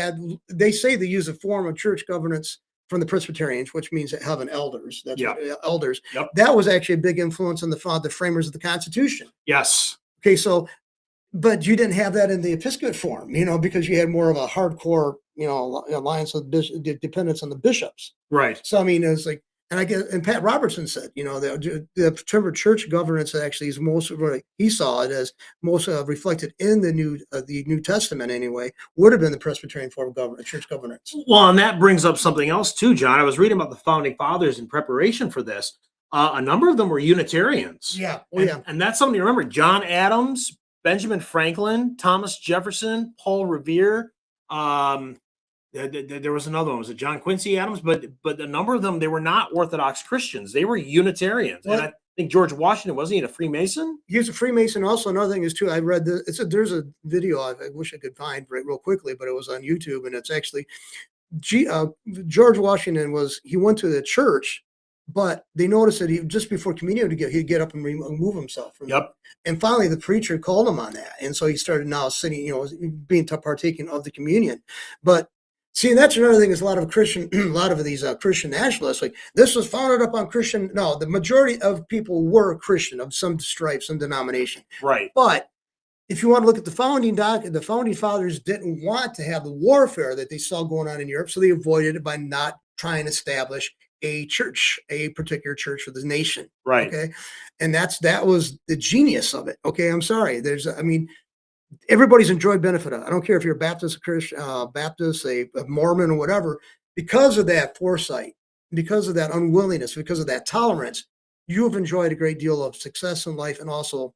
they say they use a form of church governance from the Presbyterians, which means having elders. That's Yeah. what elders. Yep. That was actually a big influence on the framers of the Constitution. Yes. Okay. So, but you didn't have that in the Episcopate form, because you had more of a hardcore, alliance of dependence on the bishops. Right. So I mean, it's like, and I guess, and Pat Robertson said, the term of church governance actually is most he saw it as most reflected in the New Testament anyway, would have been the Presbyterian form of government, church governance. Well, and that brings up something else too, John. I was reading about the founding fathers in preparation for this. A number of them were Unitarians. Yeah. And that's something to remember. John Adams, Benjamin Franklin, Thomas Jefferson, Paul Revere. There was another one. Was it John Quincy Adams? But a number of them, they were not Orthodox Christians. They were Unitarians. Well, and I think George Washington, wasn't he a Freemason? He was a Freemason. Also, another thing is too. I read there's a video I wish I could find real quickly, but it was on YouTube, and it's actually George Washington he went to the church, but they noticed that he just before communion he'd get up and remove himself. Yep. And finally, the preacher called him on that, and so he started now sitting, being partaking of the communion. But see, that's another thing is a lot of these Christian nationalists, like this was founded up on Christian. No, the majority of people were Christian of some stripe, some denomination. Right. But if you want to look at the founding fathers didn't want to have the warfare that they saw going on in Europe, so they avoided it by not trying to establish a particular church for the nation. Right. Okay. And that was the genius of it. Okay. I'm sorry. Everybody's enjoyed benefit of it. I don't care if you're a Baptist, a Christian, Baptist, a Mormon, or whatever. Because of that foresight, because of that unwillingness, because of that tolerance, you have enjoyed a great deal of success in life and also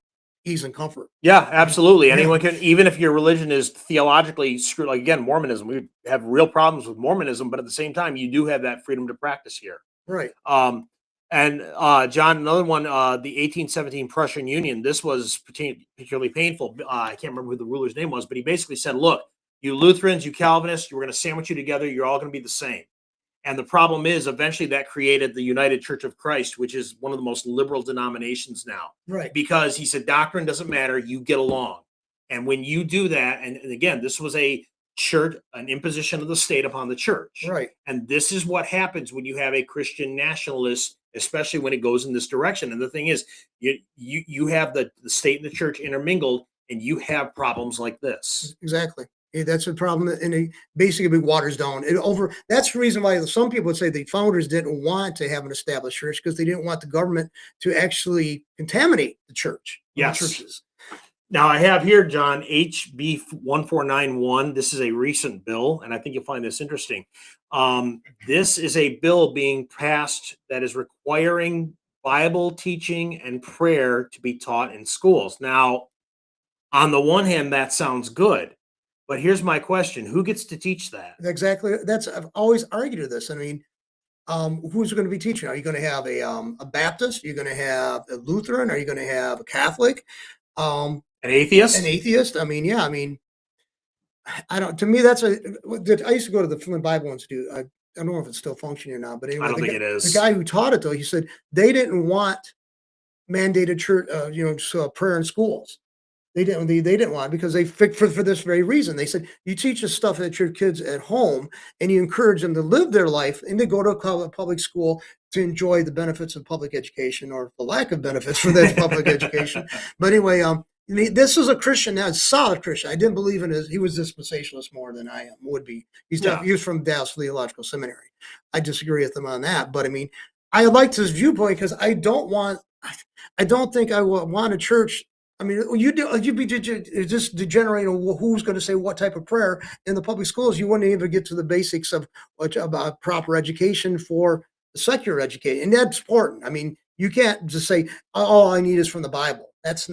ease and comfort. Yeah, absolutely. Yeah. Anyone can, even if your religion is theologically screwed. Like again, Mormonism, we have real problems with Mormonism, but at the same time, you do have that freedom to practice here. Right. And John, another one, the 1817 Prussian Union. This was particularly painful. I can't remember who the ruler's name was, but he basically said, "Look, you Lutherans, you Calvinists, we're going to sandwich you together. You're all going to be the same." And the problem is, eventually, that created the United Church of Christ, which is one of the most liberal denominations now. Right. Because he said, doctrine doesn't matter, you get along. And when you do that, and again, this was an imposition of the state upon the church. Right. And this is what happens when you have a Christian nationalist, especially when it goes in this direction. And the thing is, you have the state and the church intermingled, and you have problems like this. Exactly. That's a problem, and it basically waters down. That's the reason why some people would say the founders didn't want to have an established church because they didn't want the government to actually contaminate the church. Yes. The churches. Now I have here, John, HB 1491. This is a recent bill, and I think you'll find this interesting. This is a bill being passed that is requiring Bible teaching and prayer to be taught in schools. Now, on the one hand, that sounds good. But here's my question: who gets to teach that? Exactly. I've always argued this. I mean, who's going to be teaching? Are you going to have a Baptist? Are you going to have a Lutheran? Are you going to have a Catholic? An atheist? An atheist? I mean, yeah. I mean, I don't. To me, I used to go to the Flint Bible Institute. I don't know if it's still functioning or not, but anyway, I don't think it is. The guy who taught it, though, he said they didn't want mandated church, prayer in schools. They didn't want because they for this very reason. They said you teach the stuff at your kids at home and you encourage them to live their life and they go to a public school to enjoy the benefits of public education or the lack of benefits for that public education. But anyway, this is a Christian now, a solid Christian. I didn't believe in his. He was dispensationalist more than I am would be. Yeah. He was from Dallas Theological Seminary. I disagree with him on that, but I mean, I liked his viewpoint because I don't want. I don't think I would want a church. I mean, you'd be just degenerating who's going to say what type of prayer in the public schools. You wouldn't even get to the basics of about proper education for secular education, and that's important. I mean, you can't just say all I need is from the Bible. That's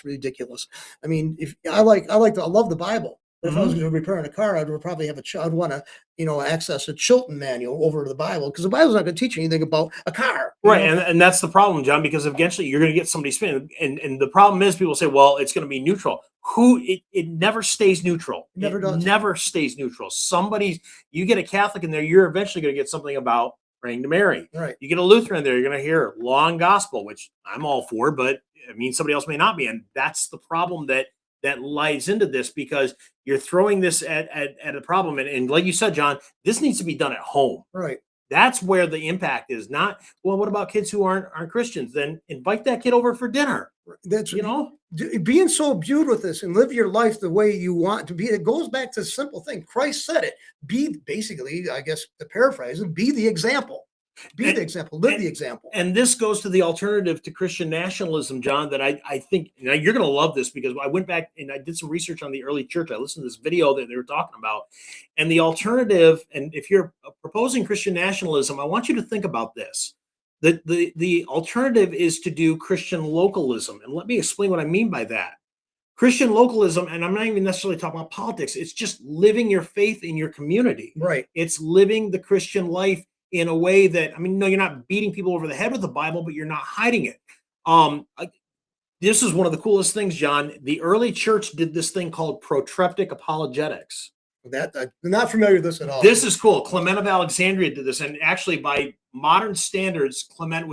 ridiculous. I mean, if I love the Bible. But if I was going to be repairing a car, I'd probably have I'd want to, access a Chilton manual over to the Bible because the Bible's not going to teach you anything about a car. Right. And that's the problem, John, because eventually you're going to get somebody spinning. And the problem is people say, well, it's going to be neutral. It never stays neutral. Never It does. never stays neutral. You get a Catholic in there, you're eventually going to get something about praying to Mary. Right. You get a Lutheran in there, you're going to hear long gospel, which I'm all for, but I mean, somebody else may not be. And that's the problem that lies into this because you're throwing this at a problem. And like you said, John, this needs to be done at home. Right. That's where the impact is. Not, well, what about kids who aren't Christians? Then invite that kid over for dinner. That's being so imbued with this and live your life the way you want to be. It goes back to the simple thing. Christ said it. Be basically, I guess, to paraphrase, be the example. The example. Live the example. And this goes to the alternative to Christian nationalism, John, that I think now you're going to love this because I went back and I did some research on the early church. I listened to this video that they were talking about. And the alternative, and if you're proposing Christian nationalism, I want you to think about this. The alternative is to do Christian localism. And let me explain what I mean by that. Christian localism, and I'm not even necessarily talking about politics, it's just living your faith in your community. Right. It's living the Christian life in a way that, I mean, no, you're not beating people over the head with the Bible, but you're not hiding it. This is one of the coolest things, John. The early church did this thing called protreptic apologetics. That I'm not familiar with this at all. This is cool. Clement of Alexandria did this. And actually, by modern standards, Clement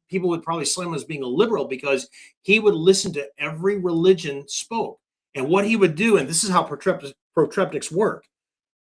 people would probably slam him as being a liberal because he would listen to every religion spoke. And what he would do, and this is how protreptics work.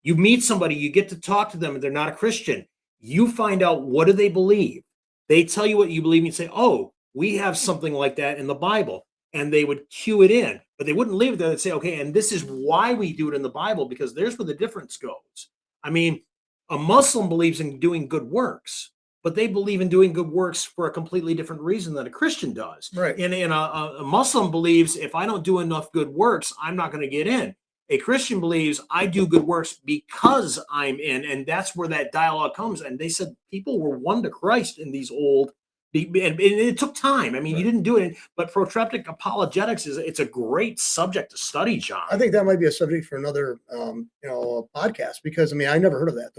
You meet somebody, you get to talk to them, and they're not a Christian. You find out what do they believe. They tell you what you believe, and you say, oh, we have something like that in the Bible. And they would cue it in, but they wouldn't leave it there. They'd say, okay, and this is why we do it in the Bible, because there's where the difference goes. I mean, a Muslim believes in doing good works, but they believe in doing good works for a completely different reason than a Christian does. Right. And a Muslim believes if I don't do enough good works, I'm not going to get in. A Christian believes I do good works because I'm in, and that's where that dialogue comes. And they said people were won to Christ in these old, and it took time. I mean, you didn't do it, but protreptic apologetics it's a great subject to study, John. I think that might be a subject for another, podcast because I mean I never heard of that.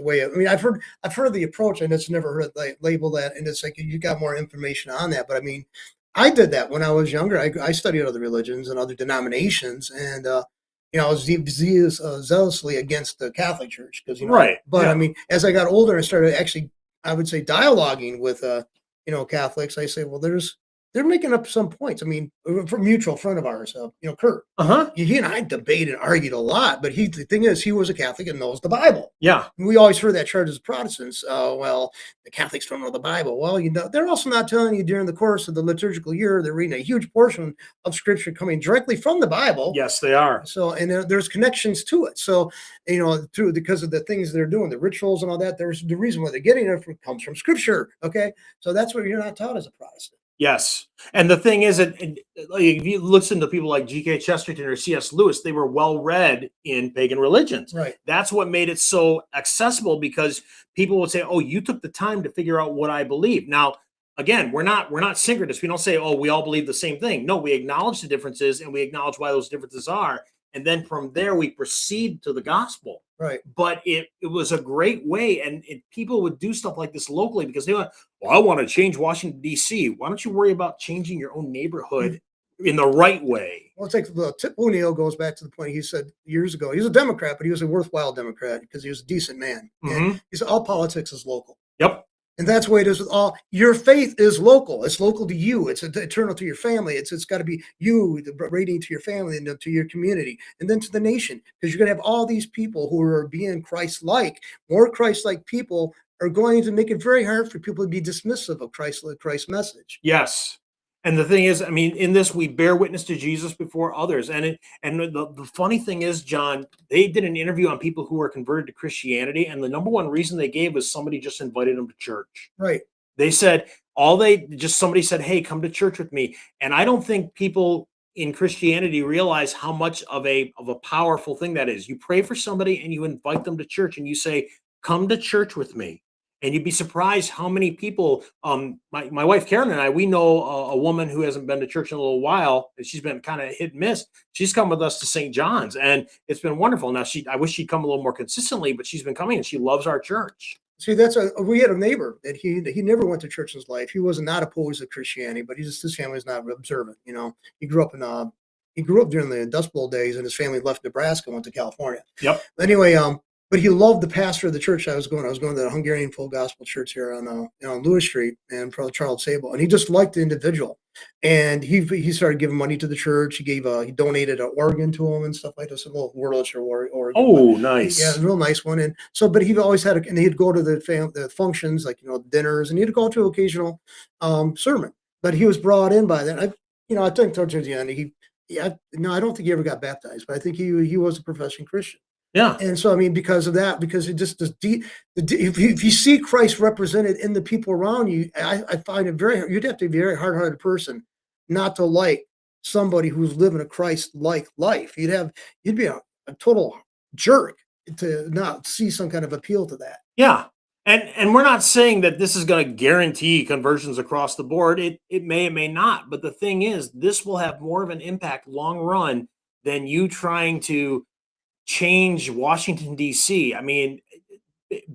I've heard the approach and it's never heard it label that, and it's like you got more information on that. But I mean, I did that when I was younger. I studied other religions and other denominations, and I was zealously against the Catholic Church because right. But I mean, as I got older, I started actually, I would say, dialoguing with Catholics. I say, well, they're making up some points. I mean, for a mutual friend of ours, Kurt. He and I debated and argued a lot, but the thing is, he was a Catholic and knows the Bible. Yeah. And we always heard that charge as Protestants. Well, the Catholics don't know the Bible. Well, they're also not telling you during the course of the liturgical year, they're reading a huge portion of Scripture coming directly from the Bible. Yes, they are. So, and there's connections to it. So, because of the things they're doing, the rituals and all that, there's the reason why they're getting it comes from Scripture. Okay. So that's what you're not taught as a Protestant. Yes. And the thing is, if you listen to people like G.K. Chesterton or C.S. Lewis, they were well read in pagan religions. Right. That's what made it so accessible because people would say, oh, you took the time to figure out what I believe. Now, again, we're not syncretists. We don't say, oh, we all believe the same thing. No, we acknowledge the differences and we acknowledge why those differences are. And then from there, we proceed to the gospel. Right. But it was a great way. And people would do stuff like this locally because they went, well, I want to change Washington, D.C. Why don't you worry about changing your own neighborhood in the right way? Well, it's like Tip O'Neill goes back to the point he said years ago. He was a Democrat, but he was a worthwhile Democrat because he was a decent man. And he said, all politics is local. Yep. And that's the way it is with all your faith is local. It's local to you. It's eternal to your family. It's got to be you, radiating to your family and to your community, and then to the nation. Because you're going to have all these people who are being Christ-like. More Christ-like people are going to make it very hard for people to be dismissive of Christ's message. Yes. And the thing is, I mean, in this, we bear witness to Jesus before others. And the funny thing is, John, they did an interview on people who were converted to Christianity, and the number one reason they gave was somebody just invited them to church. Right. They said somebody said, "Hey, come to church with me." And I don't think people in Christianity realize how much of a powerful thing that is. You pray for somebody and you invite them to church and you say, "Come to church with me." And you'd be surprised how many people. My wife Karen and I, we know a woman who hasn't been to church in a little while, and she's been kind of hit and miss. She's come with us to St. John's, and it's been wonderful. Now I wish she'd come a little more consistently, but she's been coming and she loves our church. See, we had a neighbor that he never went to church in his life. He was not opposed to Christianity, but his family was not observant. He grew up during the Dust Bowl days, and his family left Nebraska and went to California. Yep. Anyway, but he loved the pastor of the church I was going. I was going to the Hungarian Full Gospel Church here on Lewis Street, and Charles Sable, and he just liked the individual. And he started giving money to the church. He donated an organ to him and stuff like this, a little Wurlitzer organ. Oh, nice. Yeah, a real nice one. And so, but he always had, and he'd go to the functions, like dinners, and he'd go to occasional sermon. But he was brought in by that. I think towards the end, I don't think he ever got baptized, but I think he was a professing Christian. Yeah. And so, I mean, because of that, because it just does if you see Christ represented in the people around you, I find it you'd have to be a very hard-hearted person not to like somebody who's living a Christ-like life. You'd be a total jerk to not see some kind of appeal to that. Yeah. And we're not saying that this is going to guarantee conversions across the board. It may, it may not. But the thing is, this will have more of an impact long run than you trying to change Washington, D.C. I mean,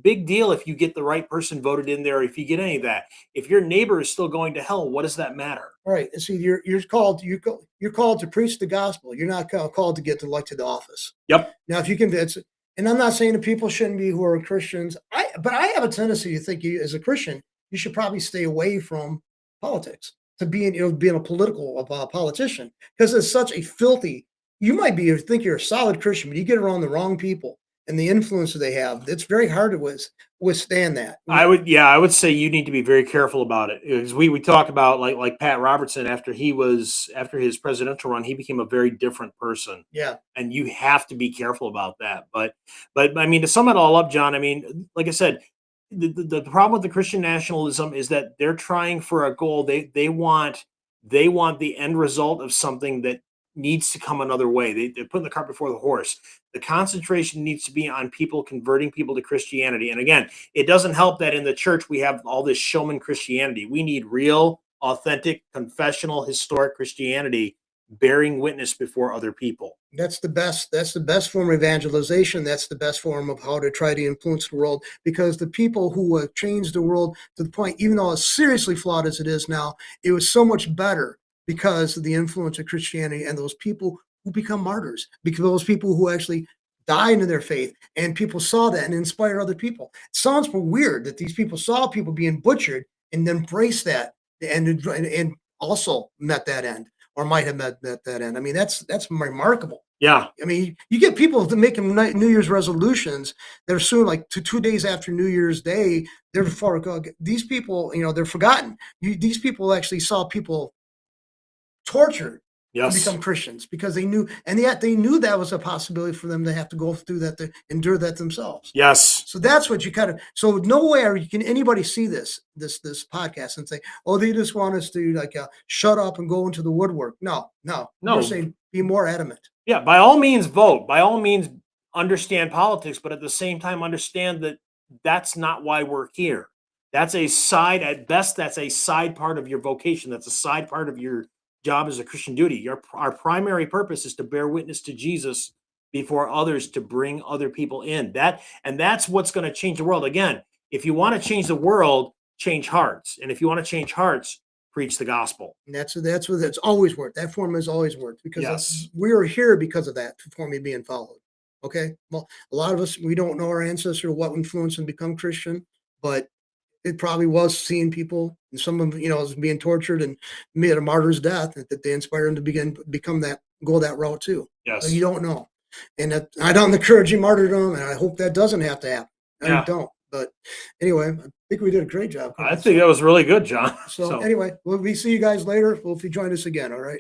big deal if you get the right person voted in there, if you get any of that. If your neighbor is still going to hell, what does that matter? All right. And see, you're called to preach the gospel. You're not called to get elected to office. Yep. Now, if you convince, and I'm not saying that people shouldn't be who are Christians, but I have a tendency to think as a Christian, you should probably stay away from politics, to being a political politician, because it's such a filthy. You might think you're a solid Christian, but you get around the wrong people and the influence that they have. It's very hard to withstand that. I would say you need to be very careful about it. Because we talk about like Pat Robertson after his presidential run, he became a very different person. Yeah. And you have to be careful about that. But I mean, to sum it all up, John, I mean, like I said, the problem with the Christian nationalism is that they're trying for a goal. They want the end result of something that needs to come another way. They're putting the cart before the horse. The concentration needs to be on people converting people to Christianity. And again, it doesn't help that in the church we have all this showman Christianity. We need real, authentic, confessional, historic Christianity bearing witness before other people. That's the best form of evangelization. That's the best form of how to try to influence the world, because the people who have changed the world to the point, even though it's seriously flawed as it is now, it was so much better because of the influence of Christianity and those people who become martyrs, because those people who actually died in their faith, and people saw that and inspired other people. It sounds weird that these people saw people being butchered and embraced that and also met that end, or might have met that end. I mean, that's remarkable. Yeah. I mean, you get people making New Year's resolutions that are soon, like 2 days after New Year's Day, these people, they're forgotten. These people actually saw people tortured to become Christians because they knew, and yet they knew that was a possibility for them to have to go through that, to endure that themselves. Yes. So that's what so nowhere can anybody see this podcast and say, oh, they just want us to shut up and go into the woodwork. No. We're saying be more adamant. Yeah. By all means, vote. By all means, understand politics, but at the same time, understand that that's not why we're here. That's at best, that's a side part of your vocation. That's a side part of your job as a Christian duty. Our primary purpose is to bear witness to Jesus before others, to bring other people in. That's what's going to change the world. Again, if you want to change the world, change hearts. And if you want to change hearts, preach the gospel. And that's what it's always worked. That formula has always worked, because we are here because of that formula being followed. Okay. Well, a lot of us, we don't know our ancestors, what influenced them to become Christian, but it probably was seeing people and some of them, as being tortured and made a martyr's death that they inspired them to go that route too. So Yes. you don't know. And I don't encourage martyrdom, and I hope that doesn't have to happen. I Yeah. don't. But anyway, I think we did a great job. I think that was really good, John. So anyway, we see you guys later. Well, if you join us again, all right.